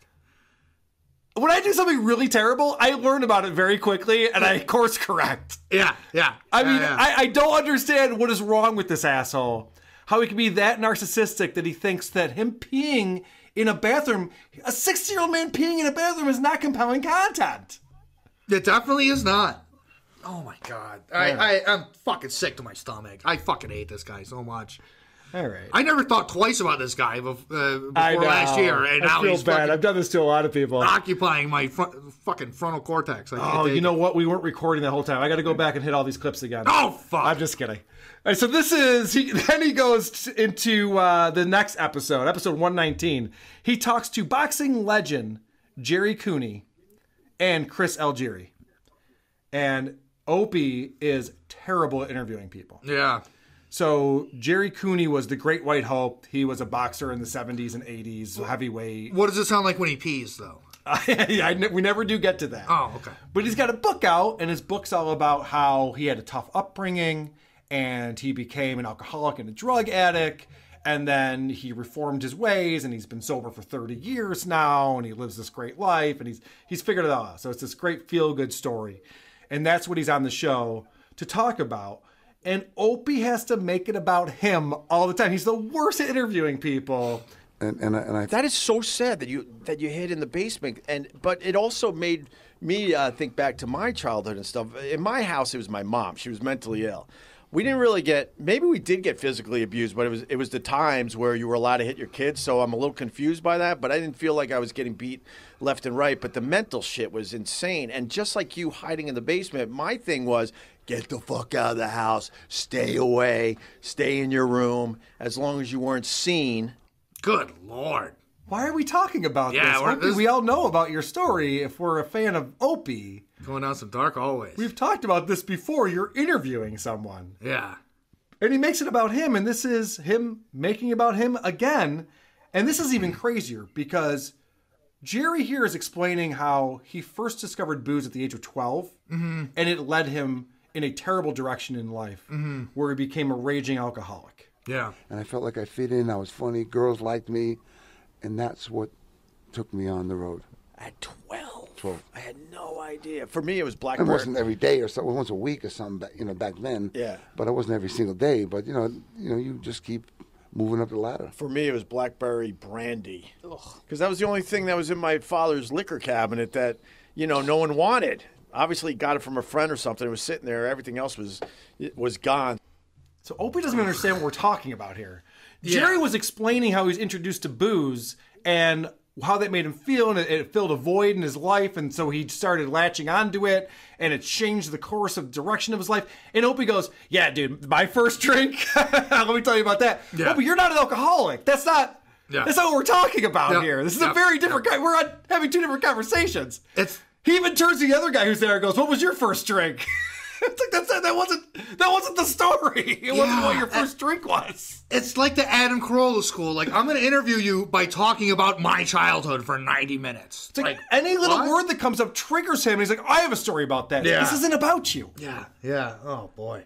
When I do something really terrible, I learn about it very quickly and I course correct. Yeah. I mean, I don't understand what is wrong with this asshole. How he can be that narcissistic that he thinks that him peeing in a bathroom, a 60-year-old man peeing in a bathroom is not compelling content. It definitely is not. Oh my God. I'm fucking sick to my stomach. I fucking hate this guy so much. All right. I never thought twice about this guy before last year, and now he's bad. I've done this to a lot of people. Occupying my fucking frontal cortex. You know what? We weren't recording the whole time. I got to go back and hit all these clips again. Oh, fuck. I'm just kidding. All right, so this is... Then he goes into the next episode, episode 119. He talks to boxing legend Jerry Cooney and Chris Algieri. And Opie is terrible at interviewing people. Yeah. So Jerry Cooney was the Great White Hope. He was a boxer in the 70s and 80s, heavyweight. What does it sound like when he pees, though? We never do get to that. Oh, okay. But he's got a book out, and his book's all about how he had a tough upbringing, and he became an alcoholic and a drug addict, and then he reformed his ways, and he's been sober for 30 years now, and he lives this great life, and he's figured it all out. So it's this great feel-good story. And that's what he's on the show to talk about. And Opie has to make it about him all the time. He's the worst at interviewing people. And that is so sad that you hid in the basement. But it also made me think back to my childhood and stuff. In my house, it was my mom. She was mentally ill. We didn't really maybe we did get physically abused, but it was the times where you were allowed to hit your kids. So I'm a little confused by that, but I didn't feel like I was getting beat left and right. But the mental shit was insane. And just like you hiding in the basement, my thing was get the fuck out of the house, stay away, stay in your room, as long as you weren't seen. Good Lord. Why are we talking about this? Opie, we all know about your story if we're a fan of Opie. Going down some dark hallways. We've talked about this before. You're interviewing someone. Yeah. And he makes it about him, and this is him making it about him again. And this is even crazier because Jerry here is explaining how he first discovered booze at the age of 12, and it led him in a terrible direction in life, where he became a raging alcoholic. Yeah. And I felt like I fit in, I was funny, girls liked me, and that's what took me on the road. At 12? I had no idea. For me, it was Blackbird. It wasn't every day or so, once a week or something, back then. Yeah. But it wasn't every single day. But, you just keep moving up the ladder. For me, it was Blackberry brandy. Because that was the only thing that was in my father's liquor cabinet that, no one wanted. Obviously, he got it from a friend or something. It was sitting there. Everything else was gone. So Opie doesn't understand what we're talking about here. Yeah. Jerry was explaining how he was introduced to booze, and how that made him feel, and it filled a void in his life, and so he started latching onto it, and it changed the course of direction of his life. And Opie goes, yeah, dude, my first drink, let me tell you about that. Yeah. Opie, you're not an alcoholic. That's not what we're talking about here. This is a very different guy. We're having two different conversations. He even turns to the other guy who's there and goes, what was your first drink? It's like that wasn't the story. It wasn't what your first drink was. It's like the Adam Carolla school. Like, I'm going to interview you by talking about my childhood for 90 minutes. It's like any little word that comes up triggers him. And he's like, I have a story about that. Yeah. This isn't about you. Yeah. Oh, boy.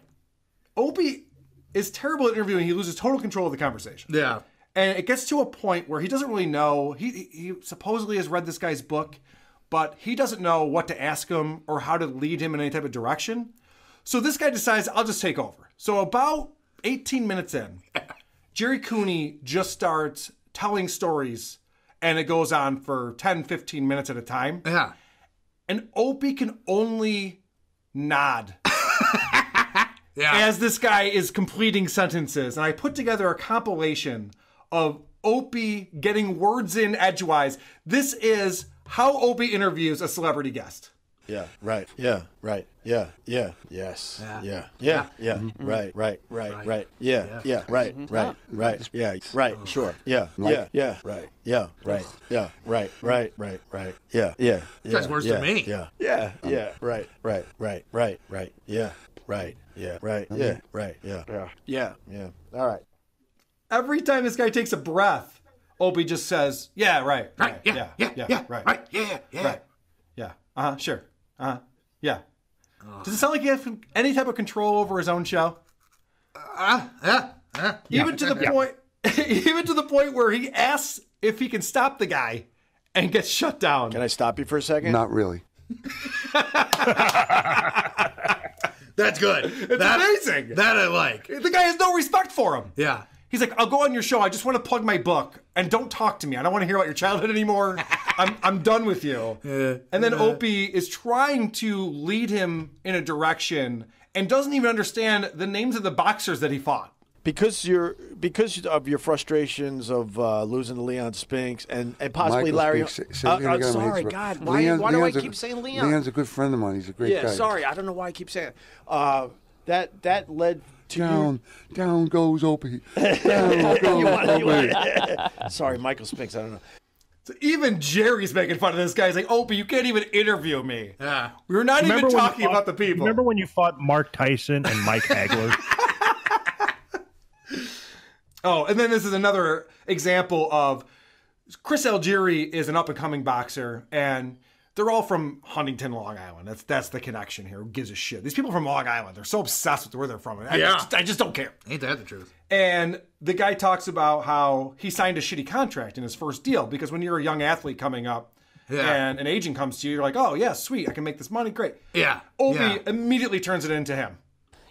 Opie is terrible at interviewing. He loses total control of the conversation. Yeah. And it gets to a point where he doesn't really know. He supposedly has read this guy's book, but he doesn't know what to ask him or how to lead him in any type of direction. So this guy decides, I'll just take over. So about 18 minutes in, Jerry Cooney just starts telling stories, and it goes on for 10, 15 minutes at a time. Yeah. And Opie can only nod as this guy is completing sentences. And I put together a compilation of Opie getting words in edgewise. This is how Opie interviews a celebrity guest. Yeah, right. Yeah, right. Yeah, yeah, yes. Yeah, yeah, yeah. Right, right, right, right. Yeah, yeah, right, right, right. Yeah, right, sure. Yeah, yeah, yeah, right. Yeah, right. Yeah, right, right, right, right. Yeah, yeah. That's worse than me. Yeah, yeah, yeah, right, right, right, right, right. Yeah, right, yeah, right, yeah, right, yeah. Yeah, yeah. All right. Every time this guy takes a breath, Opie just says, yeah, right, right, yeah, right, yeah, right, yeah, sure, yeah. Does it sound like he has any type of control over his own show? Even to the point where he asks if he can stop the guy and gets shut down. Can I stop you for a second? Not really. That's good. It's amazing. That I like. The guy has no respect for him. Yeah. He's like, I'll go on your show. I just want to plug my book and don't talk to me. I don't want to hear about your childhood anymore. I'm done with you. And then Opie is trying to lead him in a direction and doesn't even understand the names of the boxers that he fought. Because of your frustrations of losing to Leon Spinks and possibly Michael Larry. I'm sorry, God. Why do I keep saying Leon? Leon's a good friend of mine. He's a great guy. Yeah, sorry. I don't know why I keep saying it. That led to down goes Opie. Down goes Opie. Sorry, Michael Spinks. I don't know. So even Jerry's making fun of this guy. He's like, Opie, you can't even interview me. Yeah. We were not even talking about the people. Remember when you fought Mark Tyson and Mike Hagler? Oh, and then this is another example of Chris Algieri is an up-and-coming boxer, and they're all from Huntington, Long Island. That's the connection here. Who gives a shit? These people from Long Island, they're so obsessed with where they're from. I just don't care. Ain't that the truth? And the guy talks about how he signed a shitty contract in his first deal, because when you're a young athlete coming up and an agent comes to you, you're like, oh, yeah, sweet, I can make this money, great. Yeah. Opie immediately turns it into him.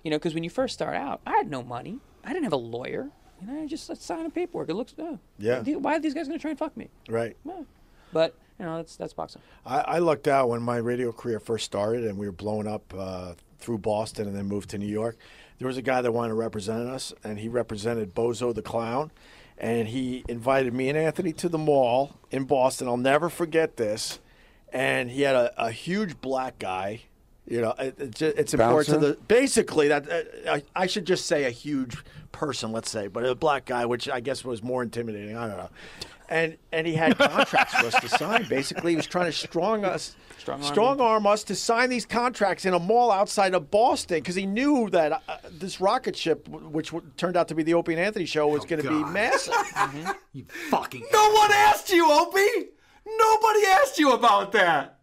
You know, because when you first start out, I had no money. I didn't have a lawyer. You know, I just signed paperwork. It looks good. Yeah. Why are these guys going to try and fuck me? Right. Well, but, you know, that's boxing. I lucked out when my radio career first started and we were blowing up through Boston and then moved to New York. There was a guy that wanted to represent us, and he represented Bozo the Clown. And he invited me and Anthony to the mall in Boston. I'll never forget this. And he had a huge black guy. You know, it's important to the basically that I should just say a huge person, let's say, but a black guy, which I guess was more intimidating. I don't know. And he had contracts for us to sign. Basically, he was trying to strong arm us to sign these contracts in a mall outside of Boston because he knew that this rocket ship, which turned out to be the Opie and Anthony show, was going to be massive. You fucking. No one asked you, Opie. Nobody asked you about that.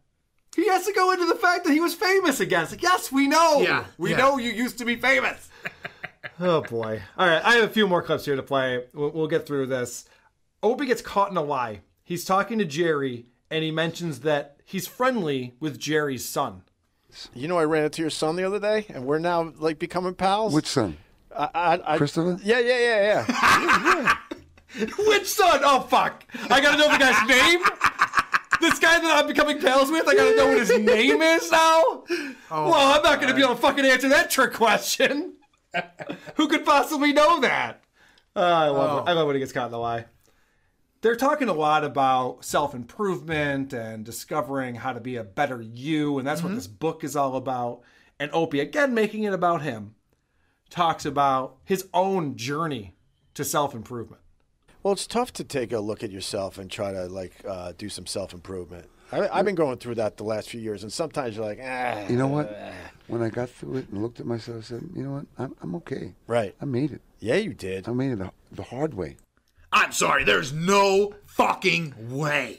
He has to go into the fact that he was famous again. It's like, yes, we know. Yeah, we know you used to be famous. Oh, boy. All right, I have a few more clips here to play. We'll get through this. Opie gets caught in a lie. He's talking to Jerry, and he mentions that he's friendly with Jerry's son. You know, I ran into your son the other day, and we're now, like, becoming pals. Which son? Christopher? Yeah. Which son? Oh, fuck. I got to know the guy's name? This guy that I'm becoming pals with, I gotta know what his name is now? Well, I'm not gonna be able to fucking answer that trick question. Who could possibly know that? I love when he gets caught in the lie. They're talking a lot about self-improvement and discovering how to be a better you, and that's what this book is all about. And Opie, again, making it about him, talks about his own journey to self-improvement. Well, it's tough to take a look at yourself and try to do some self-improvement. I've been going through that the last few years, and sometimes you're like, You know what? When I got through it and looked at myself, I said, you know what? I'm okay. Right. I made it. Yeah, you did. I made it the hard way. I'm sorry, there's no fucking way.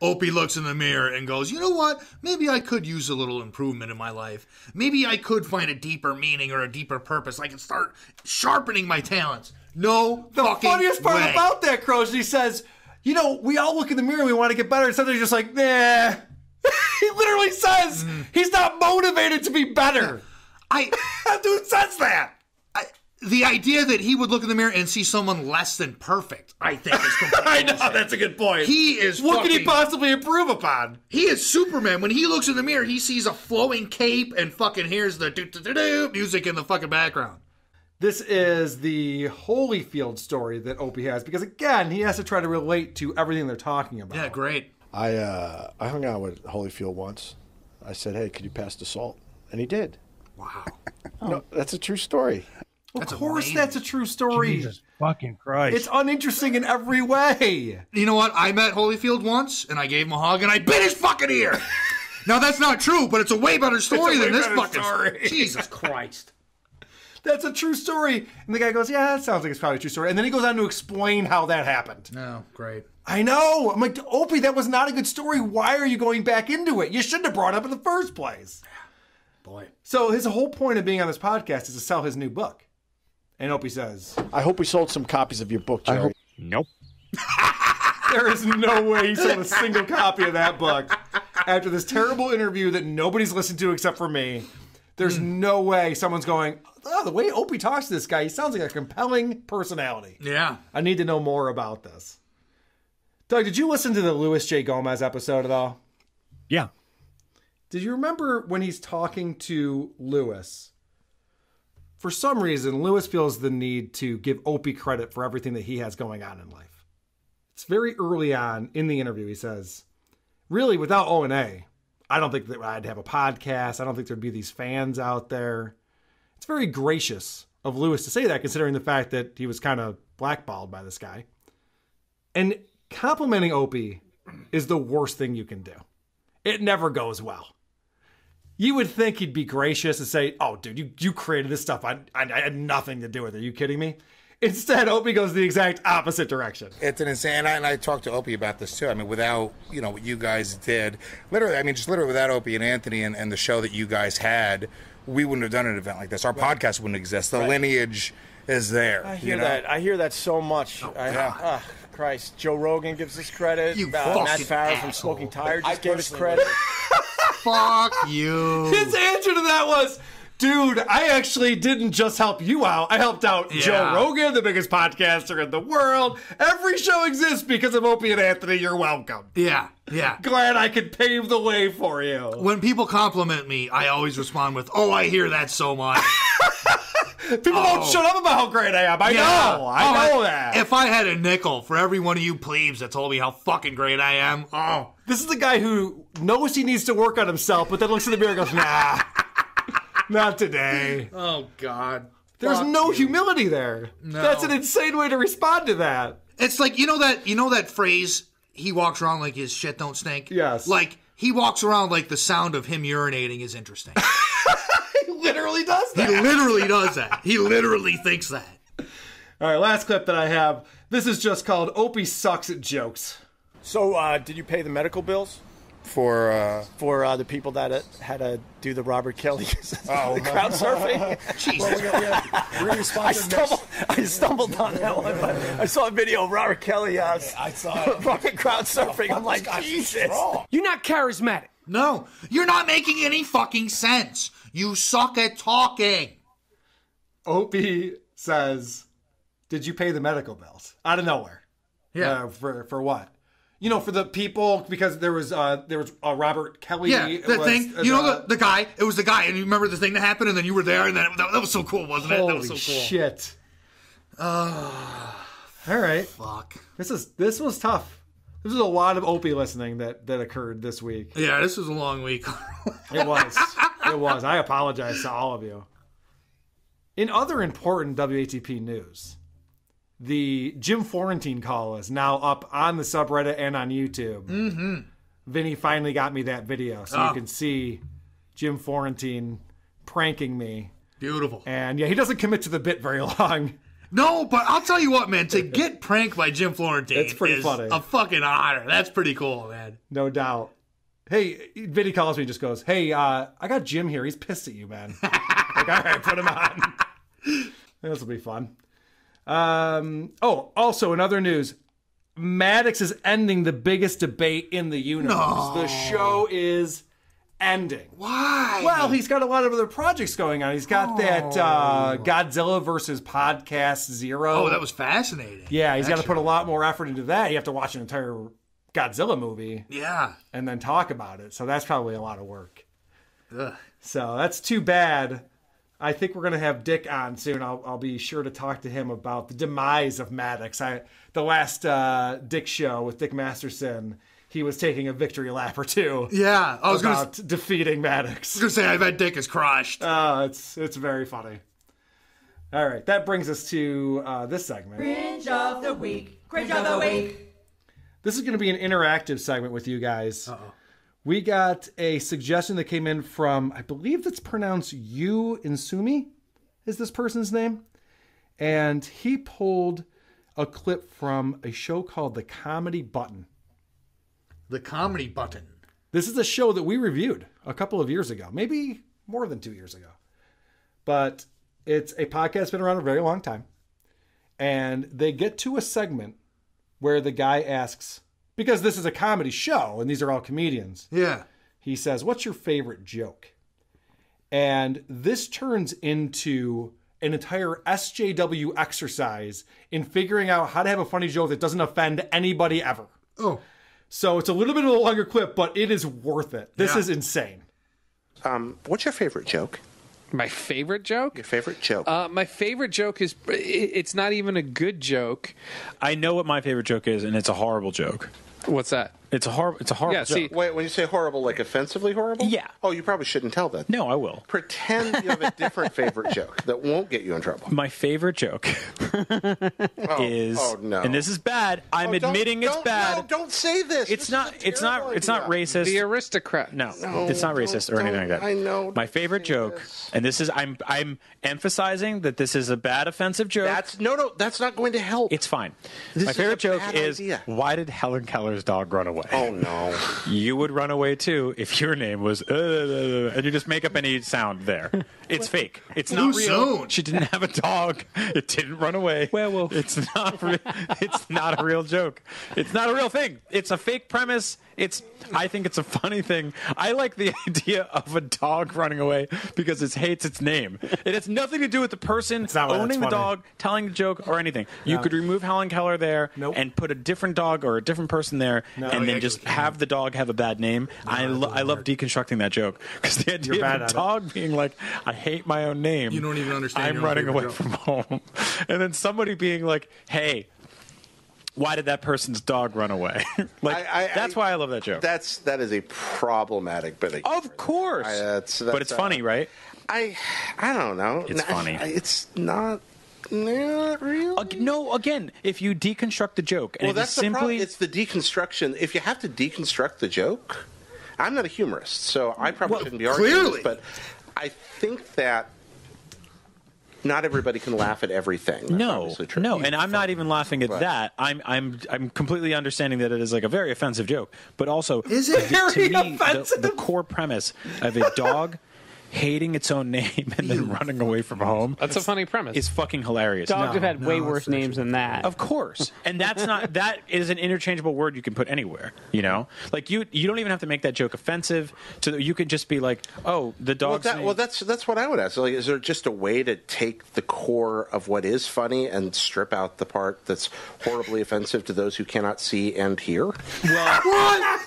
Opie looks in the mirror and goes, you know what? Maybe I could use a little improvement in my life. Maybe I could find a deeper meaning or a deeper purpose. I can start sharpening my talents. No The fucking funniest part way. about that, Cros, he says, you know, we all look in the mirror and we want to get better, and sometimes you're just like, nah. He literally says he's not motivated to be better. That dude says that. The idea that he would look in the mirror and see someone less than perfect, I think, is completely I know, that's a good point. He is What could he possibly improve upon? He is Superman. When he looks in the mirror, he sees a flowing cape and fucking hears the do-do-do-do music in the fucking background. This is the Holyfield story that Opie has, because again, he has to try to relate to everything they're talking about. Yeah, great. I hung out with Holyfield once. I said, hey, could you pass the salt? And he did. Wow. No, that's a true story. Of course that's a true story. Jesus fucking Christ. It's uninteresting in every way. You know what? I met Holyfield once, and I gave him a hug, and I bit his fucking ear. Now, that's not true, but it's a way better story than this fucking story. Jesus Christ. That's a true story. And the guy goes, yeah, that sounds like it's probably a true story. And then he goes on to explain how that happened. No, great. I know. I'm like, Opie, that was not a good story. Why are you going back into it? You shouldn't have brought it up in the first place. Boy. So his whole point of being on this podcast is to sell his new book. And Opie says, I hope we sold some copies of your book, Jerry. Nope. there is no way he sold a single copy of that book. After this terrible interview that nobody's listened to except for me, there's no way someone's going, oh, the way Opie talks to this guy, he sounds like a compelling personality. Yeah. I need to know more about this. Doug, did you listen to the Louis J. Gomez episode at all? Yeah. Did you remember when he's talking to Louis? For some reason, Louis feels the need to give Opie credit for everything that he has going on in life. It's very early on in the interview. He says, really, without O&A, I don't think that I'd have a podcast. I don't think there'd be these fans out there. It's very gracious of Louis to say that, considering the fact that he was kind of blackballed by this guy. And complimenting Opie is the worst thing you can do. It never goes well. You would think he'd be gracious and say, oh, dude, you created this stuff. I had nothing to do with it. Are you kidding me? Instead, Opie goes the exact opposite direction. It's an insane, and I talked to Opie about this too. I mean, without, what you guys did, literally without Opie and Anthony and the show that you guys had, we wouldn't have done an event like this. Our podcast wouldn't exist. The lineage is there. I hear that. I hear that so much. Christ. Joe Rogan gives us credit. You Matt fucking Farah from asshole. Smoking Tire just gave us credit. Fuck you. His answer to that was, dude, I actually didn't just help you out. I helped out Joe Rogan, the biggest podcaster in the world. Every show exists because of Opie and Anthony. You're welcome. Yeah. Glad I could pave the way for you. When people compliment me, I always respond with, oh, I hear that so much. People won't shut up about how great I am. I know that. If I had a nickel for every one of you plebes that told me how fucking great I am, This is the guy who knows he needs to work on himself, but then looks in the mirror and goes, nah, not today. Oh, God. There's no humility there. No. That's an insane way to respond to that. It's like, you know that phrase, he walks around like his shit don't stink? Yes. Like, he walks around like the sound of him urinating is interesting. He literally does that. He literally does that. He literally thinks that. All right, last clip that I have. This is just called Opie Sucks at Jokes. So, did you pay the medical bills? For the people that had to do the Robert Kelly crowd surfing. Jesus. I stumbled on that one, but I saw a video of Robert Kelly. I saw it. Fucking crowd surfing. I'm like, Jesus. You're not charismatic. No, you're not making any fucking sense. You suck at talking. Opie says, did you pay the medical bills? Out of nowhere. Yeah. For what? For the people, because there was Robert Kelly. Yeah, the guy. It was the guy, and you remember the thing that happened, and then you were there, and then that was so cool, wasn't it? That was so cool. Shit. All right. Fuck. This was tough. This was a lot of Opie listening that occurred this week. Yeah, this was a long week. It was. It was. I apologize to all of you. In other important WATP news, the Jim Florentine call is now up on the subreddit and on YouTube. Mm-hmm. Vinny finally got me that video, so you can see Jim Florentine pranking me. Beautiful. And yeah, he doesn't commit to the bit very long. No, but I'll tell you what, man. To get pranked by Jim Florentine It's pretty is funny. a fucking honor. That's pretty cool, man. No doubt. Hey, Vinny calls me and just goes, hey, I got Jim here. He's pissed at you, man. Like, all right, put him on. This will be fun. Also, in other news, Maddox is ending the biggest debate in the universe. No. The show is ending. Why? Well, he's got a lot of other projects going on. He's got that Godzilla versus Podcast Zero. Oh, that was fascinating. Yeah, he's got to put a lot more effort into that. You have to watch an entire Godzilla movie. Yeah. And then talk about it. So that's probably a lot of work. Ugh. So that's too bad. I think we're going to have Dick on soon. I'll be sure to talk to him about the demise of Maddox. The last Dick show with Dick Masterson, he was taking a victory lap or two. Yeah, I was about defeating Maddox. I was gonna say I bet Dick is crushed. It's very funny. All right, that brings us to this segment. Cringe of the week. Cringe of the week. This is going to be an interactive segment with you guys. Uh-oh. We got a suggestion that came in from, I believe that's pronounced Yu Insumi, is this person's name. And he pulled a clip from a show called The Comedy Button. The Comedy Button. This is a show that we reviewed a couple of years ago, maybe more than 2 years ago. But it's a podcast that's been around a very long time. And they get to a segment where the guy asks, because this is a comedy show and these are all comedians. Yeah. He says, what's your favorite joke? And this turns into an entire SJW exercise in figuring out how to have a funny joke that doesn't offend anybody ever. Oh. So it's a little bit of a longer clip, but it is worth it. This is insane. What's your favorite joke? My favorite joke? Your favorite joke. My favorite joke is, it's not even a good joke. I know what my favorite joke is, and it's a horrible joke. What's that? It's a horrible Yeah, see, wait, when you say horrible, like offensively horrible? Yeah. Oh, you probably shouldn't tell that. No, I will. Pretend you have a different favorite joke that won't get you in trouble. My favorite joke is, no. and this is bad. I'm admitting it's bad. No, don't say this. It's not racist. The aristocrat. No, it's not racist or anything like that. I know. My favorite joke, and this is I'm emphasizing that this is a bad offensive joke. That's not going to help. It's fine. This My is favorite a joke bad is idea. why did Helen Keller's dog run away? Oh no. You would run away too if your name was and you just make up any sound there. It's fake. It's not Too real. soon. She didn't have a dog. It didn't run away. Werewolf. It's not a real joke. It's not a real thing. It's a fake premise. I think it's a funny thing. I like the idea of a dog running away because it hates its name. It has nothing to do with the person owning the dog, telling the joke, or anything. You could remove Helen Keller there and put a different dog or a different person there, and then just have the dog have a bad name. I love deconstructing that joke because the idea of a dog being like, I hate my own name. You don't even understand. I'm running away from home. And then somebody being like, hey, why did that person's dog run away? That's why I love that joke. That is a problematic bit. Of course. But it's funny, right? I don't know. It's funny. It's not really. No, again, if you deconstruct the joke, and that's the problem. It's the deconstruction. If you have to deconstruct the joke, I'm not a humorist, so I probably shouldn't be arguing this, but I think that not everybody can laugh at everything. No, and I'm not even laughing at that. I'm completely understanding that it is like a very offensive joke, but also is it to me the core premise of a dog hating its own name and then running away from home. That's a funny premise. It's fucking hilarious. Dogs have had way worse names than that. Of course. And that is an interchangeable word you can put anywhere, you know? Like you don't even have to make that joke offensive. So you could just be like, oh, the dog's name. That's what I would ask. Like, is there just a way to take the core of what is funny and strip out the part that's horribly offensive to those who cannot see and hear? Well, what?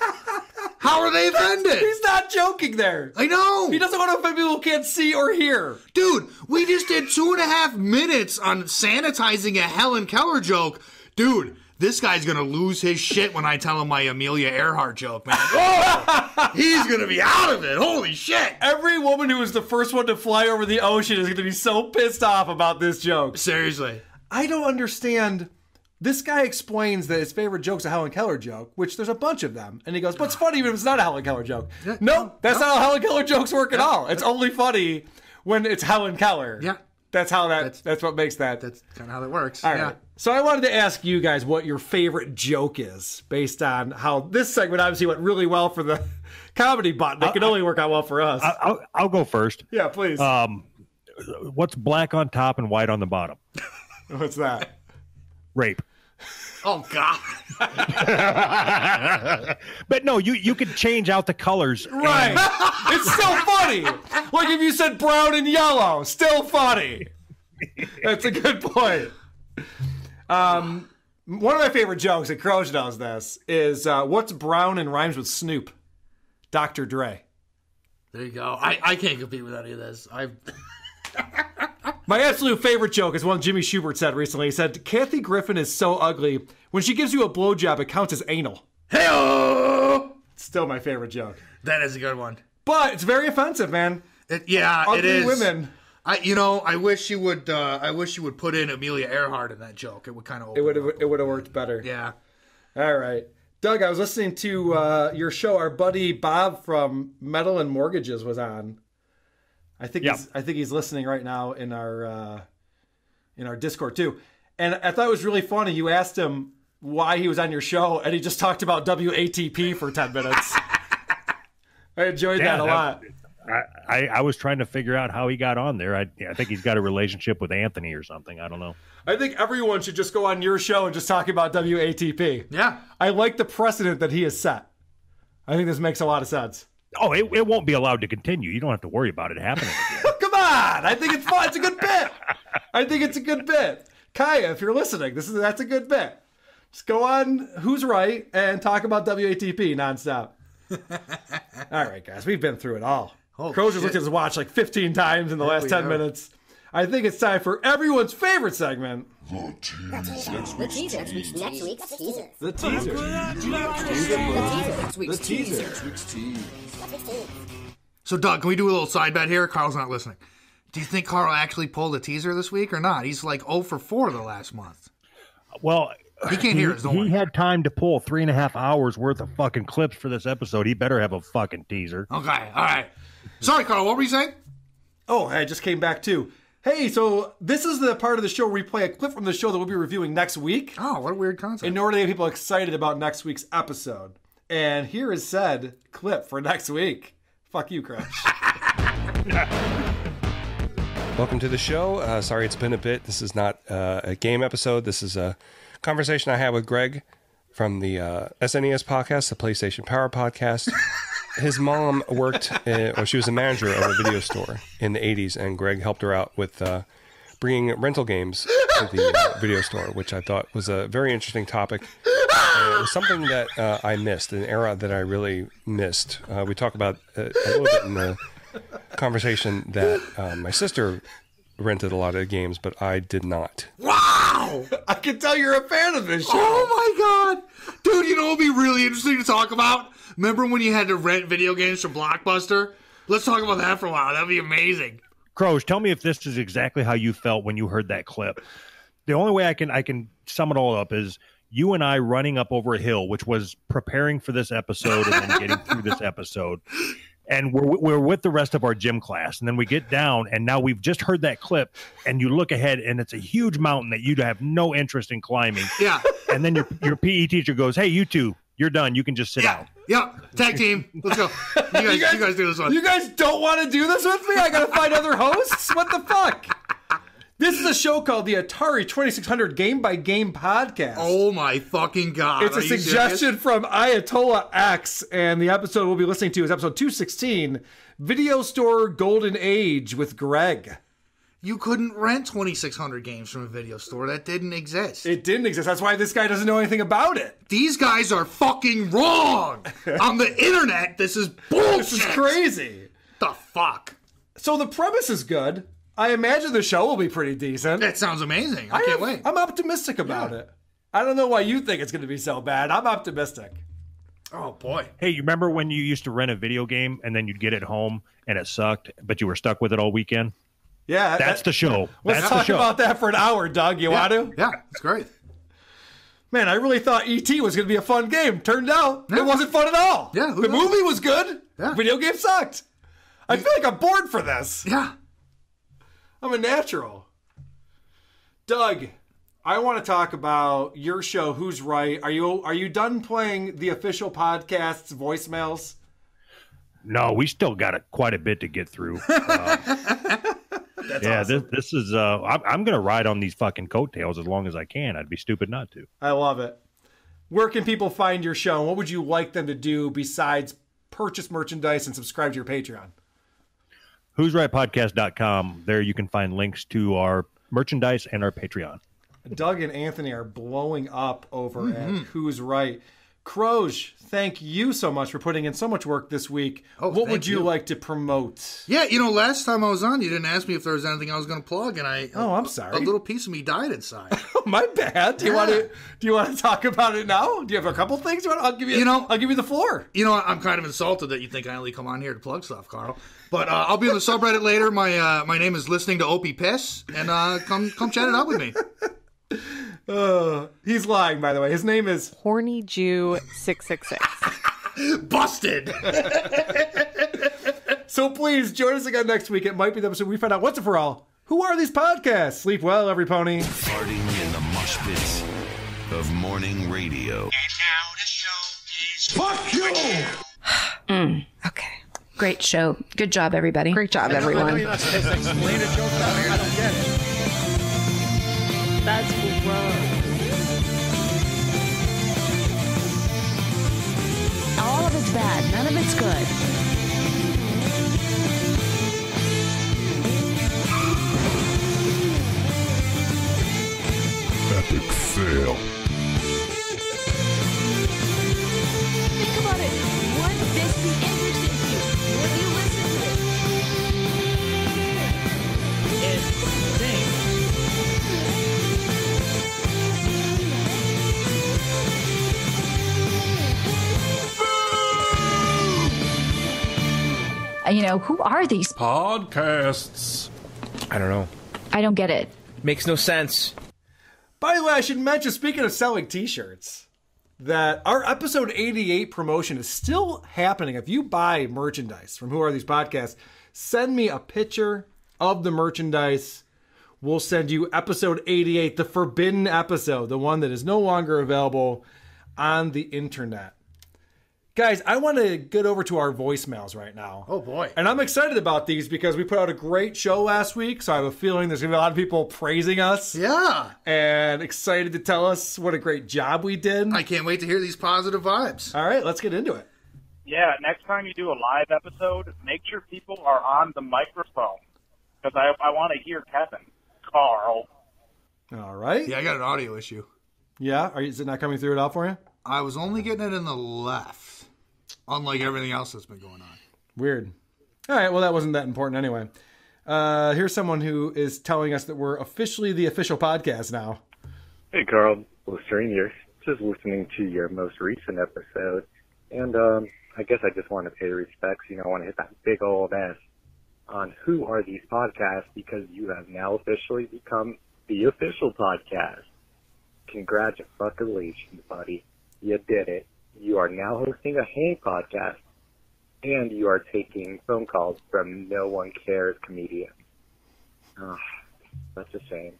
How are they offended? He's not joking there. I know. He doesn't want to offend people who can't see or hear. Dude, we just did 2.5 minutes on sanitizing a Helen Keller joke. Dude, this guy's going to lose his shit when I tell him my Amelia Earhart joke, man. Oh, he's going to be out of it. Holy shit. Every woman who was the first one to fly over the ocean is going to be so pissed off about this joke. Seriously. I don't understand. This guy explains that his favorite joke's a Helen Keller joke, which there's a bunch of them. And he goes, but it's funny even if it's not a Helen Keller joke. Yeah. No, that's not how Helen Keller jokes work at all. It's only funny when it's Helen Keller. Yeah. That's how that's what makes that. That's kind of how that works. All right. So I wanted to ask you guys what your favorite joke is based on how this segment obviously went really well for the comedy button. It can only work out well for us. I'll go first. Yeah, please. What's black on top and white on the bottom? What's that? Rape. Oh, God. But no, you could change out the colors. Right. It's still funny. Like if you said brown and yellow, still funny. That's a good point. One of my favorite jokes, and Cros knows this, is what's brown and rhymes with Snoop? Dr. Dre. There you go. I can't compete with any of this. My absolute favorite joke is one Jimmy Schubert said recently. He said, Kathy Griffin is so ugly, when she gives you a blowjob, it counts as anal. Hey-oh! Still my favorite joke. That is a good one. But it's very offensive, man. Ugly it is. Women. I wish you would put in Amelia Earhart in that joke. It would kind of it would have worked better. Yeah. All right. Doug, I was listening to your show. Our buddy Bob from Metal and Mortgages was on. I think he's listening right now in our Discord too. And I thought it was really funny. You asked him why he was on your show, and he just talked about WATP for 10 minutes. I enjoyed that a lot. I was trying to figure out how he got on there. I think he's got a relationship with Anthony or something. I don't know. I think everyone should just go on your show and just talk about WATP. Yeah. I like the precedent that he has set. I think this makes a lot of sense. Oh, it won't be allowed to continue. You don't have to worry about it happening again. Come on! I think it's fun. It's a good bit. I think it's a good bit. Kaya, if you're listening, that's a good bit. Just go on Who's Right and talk about WATP nonstop. All right, guys, we've been through it all. Cros has looked at his watch like 15 times in the last 10 minutes. I think it's time for everyone's favorite segment. The teaser. Next week's teaser. The teaser. Next week's teaser. So, Doug, can we do a little side bet here? Carl's not listening. Do you think Carl actually pulled a teaser this week or not? He's like 0 for 4 the last month. Well, he can't hear us. He had time to pull 3.5 hours worth of fucking clips for this episode. He better have a fucking teaser. Okay, all right. Sorry, Carl, what were you saying? Oh, I just came back too. Hey, so this is the part of the show where we play a clip from the show that we'll be reviewing next week. Oh, what a weird concept. In order to get people excited about next week's episode. And here is said clip for next week. Fuck you, Cros. Welcome to the show. Sorry it's been a bit. This is not a game episode. This is a conversation I had with Greg from the SNES podcast, the PlayStation Power podcast. His mom worked, or she was a manager of a video store in the 80s, and Greg helped her out with bringing rental games to the video store, which I thought was a very interesting topic. And it was something that I missed, an era that I really missed. We talk about a little bit in the conversation that my sister rented a lot of games, but I did not. Wow! I can tell you're a fan of this show. Oh my god! Dude, you know what would be really interesting to talk about? Remember when you had to rent video games from Blockbuster? Let's talk about that for a while. That'd be amazing. Cros, tell me if this is exactly how you felt when you heard that clip. The only way I can sum it all up is you and I running up over a hill, which was preparing for this episode and then getting through this episode. And we're with the rest of our gym class. And then we get down, and now we've just heard that clip, and you look ahead, and it's a huge mountain that you have no interest in climbing. Yeah. And then your PE teacher goes, hey, you two, you're done. You can just sit down. Yeah. Tag team. Let's go. You guys do this one. You guys don't want to do this with me? I got to find other hosts? What the fuck? This is a show called the Atari 2600 Game by Game Podcast. Oh my fucking god. It's a suggestion from Ayatollah X, and the episode we'll be listening to is episode 216, Video Store Golden Age with Greg. You couldn't rent 2,600 games from a video store. That didn't exist. It didn't exist. That's why this guy doesn't know anything about it. These guys are fucking wrong. On the internet, this is bullshit. This is crazy. The fuck? So the premise is good. I imagine the show will be pretty decent. That sounds amazing. I can't wait. I'm optimistic about it. I don't know why you think it's going to be so bad. I'm optimistic. Oh, boy. Hey, you remember when you used to rent a video game and then you'd get it home and it sucked, but you were stuck with it all weekend? Yeah. That's the show. Let's That's talk the show. about that for an hour, Doug. You want to? Yeah, it's great. Man, I really thought E.T. was going to be a fun game. Turned out it wasn't fun at all. Yeah, the movie was good. Yeah. Video game sucked. I feel like I'm bored for this. Yeah. I'm a natural. Doug, I want to talk about your show, Who's Right? Are you done playing the official podcast's voicemails? No, we still got quite a bit to get through. Yeah, awesome. this is. I'm going to ride on these fucking coattails as long as I can. I'd be stupid not to. I love it. Where can people find your show? And what would you like them to do besides purchase merchandise and subscribe to your Patreon? Who'sRightPodcast.com. There you can find links to our merchandise and our Patreon. Doug and Anthony are blowing up over at Who's Right. Cros, thank you so much for putting in so much work this week. What would you like to promote? Yeah, last time I was on, you didn't ask me if there was anything I was going to plug, and I'm sorry. A little piece of me died inside. My bad. Do you want to talk about it now? Do you have a couple things you want? I'll give you the floor. I'm kind of insulted that you think I only come on here to plug stuff, Carl. But I'll be on the subreddit later. My name is Listening to Opie Piss, and come chat it up with me. He's lying, by the way. His name is Horny Jew 666. Busted. So please join us again next week. It might be the episode we find out once and for all, who are these podcasts? Sleep well, every pony. Farting in the mosh pits of morning radio. Fuck you! Okay. Great show. Good job, everybody. Great job, everyone. Explain a joke down here. I don't get it. That's wrong. All of it's bad. None of it's good. Epic fail. Think about it. Would this be interesting to you? Would you listen to it? It stinks. Who are these podcasts? I don't know. I don't get it. Makes no sense. By the way, I should mention, speaking of selling t-shirts, that our episode 88 promotion is still happening. If you buy merchandise from Who Are These Podcasts, send me a picture of the merchandise. We'll send you episode 88, the forbidden episode, the one that is no longer available on the internet. Guys, I want to get over to our voicemails right now. Oh, boy. And I'm excited about these because we put out a great show last week, so I have a feeling there's going to be a lot of people praising us. Yeah. And excited to tell us what a great job we did. I can't wait to hear these positive vibes. All right, let's get into it. Yeah, next time you do a live episode, make sure people are on the microphone because I want to hear Kevin. Carl. All right. Yeah, I got an audio issue. Yeah? Is it not coming through at all for you? I was only getting it in the left, unlike everything else that's been going on. Weird. All right, well, that wasn't that important anyway. Here's someone who is telling us that we're officially the official podcast now. Hey, Carl. Listening here. Just listening to your most recent episode. And I guess I just want to pay respects. I want to hit that big old S on Who Are These Podcasts because you have now officially become the official podcast. Congratulations, buddy. You did it. You are now hosting a Hang podcast, and you are taking phone calls from No One Cares comedians. Oh, such a shame.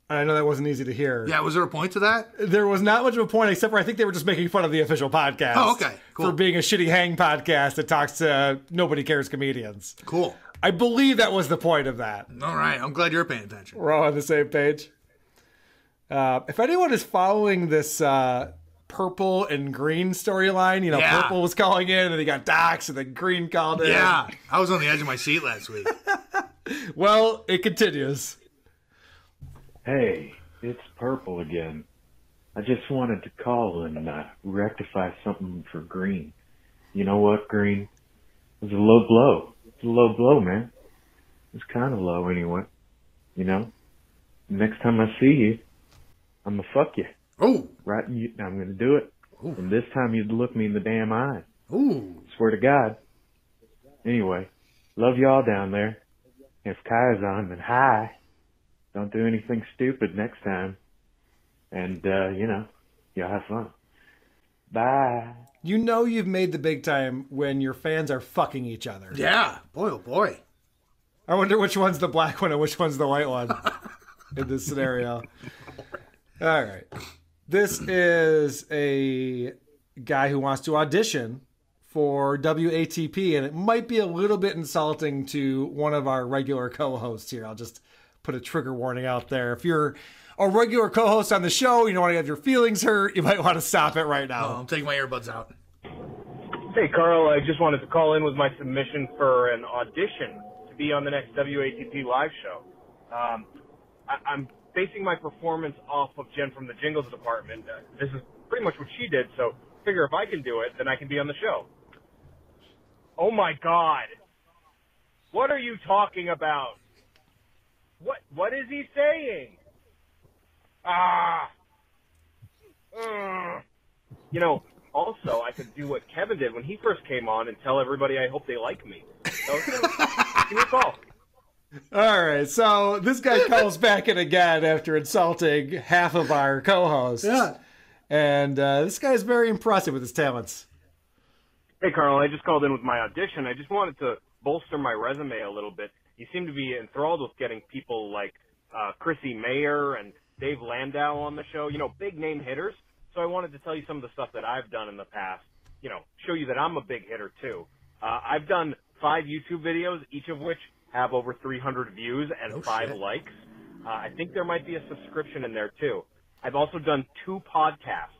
I know that wasn't easy to hear. Yeah, was there a point to that? There was not much of a point, except for I think they were just making fun of the official podcast. Oh, okay. Cool. For being a shitty Hang podcast that talks to Nobody Cares comedians. Cool. I believe that was the point of that. All right. I'm glad you're paying attention. We're all on the same page. If anyone is following this purple and green storyline, Purple was calling in, and then he got doxxed, and then Green called in. Yeah. I was on the edge of my seat last week. Well, it continues. Hey, it's Purple again. I just wanted to call and rectify something for Green. You know what, Green? It was a low blow. It's a low blow, man. It's kind of low anyway. Next time I see you, I'm gonna fuck you. Oh. Right, I'm gonna do it. Ooh. And this time you'd look me in the damn eye. Ooh. Swear to God. Anyway, love y'all down there. If Kaya's on, then hi. Don't do anything stupid next time. And, y'all have fun. Bye. You know you've made the big time when your fans are fucking each other. Yeah. Boy, oh boy. I wonder which one's the black one and which one's the white one in this scenario. All right. This is a guy who wants to audition for WATP, and it might be a little bit insulting to one of our regular co-hosts here. I'll just put a trigger warning out there. If you're a regular co-host on the show, you don't want to have your feelings hurt, you might want to stop it right now. I'm taking my earbuds out. Hey, Carl, I just wanted to call in with my submission for an audition to be on the next WATP live show. I'm basing my performance off of Jen from the Jingles department. This is pretty much what she did, so figure if I can do it, then I can be on the show. Oh my God. What are you talking about? What is he saying? Also, I could do what Kevin did when he first came on and tell everybody I hope they like me. So, give me a call. All right, so this guy calls back in again after insulting half of our co-hosts. Yeah. And this guy is very impressive with his talents. Hey, Carl, I just called in with my audition. I just wanted to bolster my resume a little bit. You seem to be enthralled with getting people like Chrissy Mayer and Dave Landau on the show, big name hitters. So I wanted to tell you some of the stuff that I've done in the past, show you that I'm a big hitter too. I've done 5 YouTube videos, each of which have over 300 views and 5 likes. I think there might be a subscription in there too. I've also done 2 podcasts.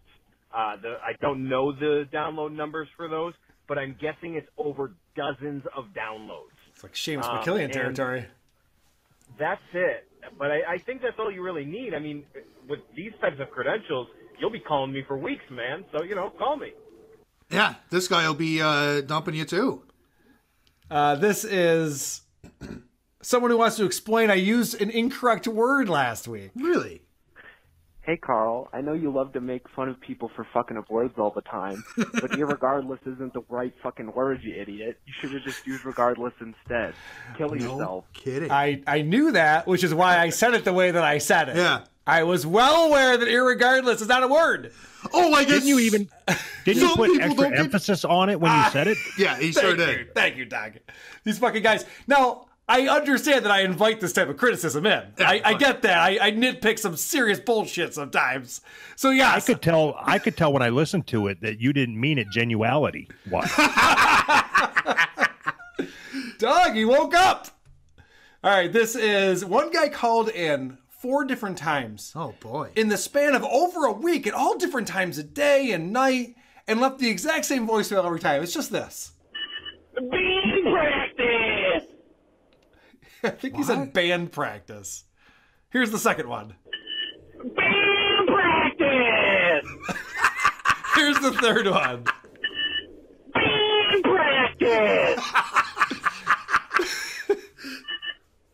I don't know the download numbers for those, but I'm guessing it's over dozens of downloads. It's like Seamus McKillian territory. That's it. But I think that's all you really need. I mean, with these types of credentials, you'll be calling me for weeks, man. So, call me. Yeah, this guy will be dumping you too. This is someone who wants to explain I used an incorrect word last week. Really? Hey, Carl, I know you love to make fun of people for fucking up words all the time, but irregardless isn't the right fucking word, you idiot. You should have just used regardless instead. Kill yourself. Kidding. I knew that, which is why I said it the way that I said it. Yeah. I was well aware that irregardless is not a word. Oh, I guess. Didn't you put extra emphasis on it when you said it? Yeah, he sure did. Thank you, Doug. These fucking guys. Now, I understand that I invite this type of criticism in. I get that. I nitpick some serious bullshit sometimes. So yeah, I could tell when I listened to it that you didn't mean it genuality. What? Doug, he woke up. All right, this is one guy called in 4 different times. Oh boy! In the span of over a week, at all different times of day and night, and left the exact same voicemail every time. It's just this. Band practice. I think he said band practice. Here's the second one. Band practice. Here's the third one. Band practice.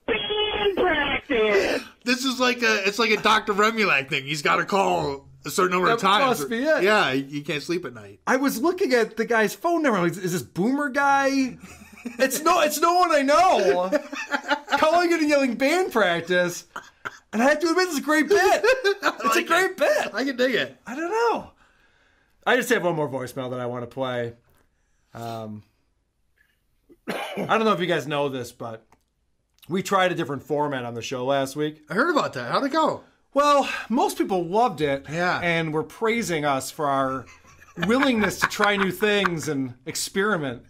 Band practice. This is like it's like a Dr. Remulac thing. He's got to call a certain number of times. Must be it. Yeah, he can't sleep at night. I was looking at the guy's phone number. Is this Boomer guy? It's no one I know. Calling it and yelling band practice. And I have to admit, it's a great bit. It's a great bit. I can dig it. I don't know. I just have one more voicemail that I want to play. I don't know if you guys know this, but we tried a different format on the show last week. I heard about that. How'd it go? Well, most people loved it. Yeah. And were praising us for our willingness to try new things and experiment.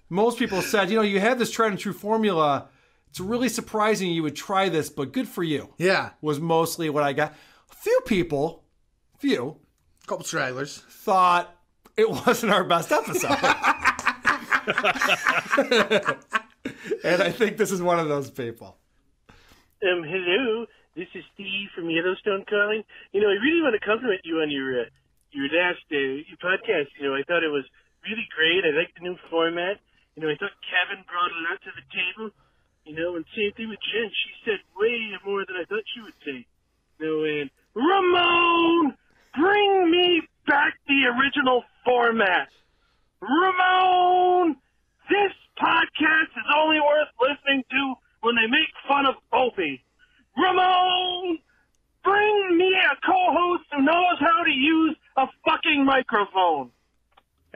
Most people said, you have this tried and true formula. It's really surprising you would try this, but good for you. Yeah. Was mostly what I got. A few people, couple stragglers, thought it wasn't our best episode. And I think this is one of those people. Hello, this is Steve from Yellowstone calling. I really want to compliment you on your last your podcast. I thought it was really great. I liked the new format. I thought Kevin brought a lot to the table. And same thing with Jen. She said way more than I thought she would say. And Ramon, bring me back the original format. Ramon, this podcast is only worth listening to when they make fun of Opie. Ramon, bring me a co-host who knows how to use a fucking microphone.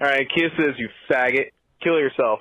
All right, kisses, you faggot. Kill yourself.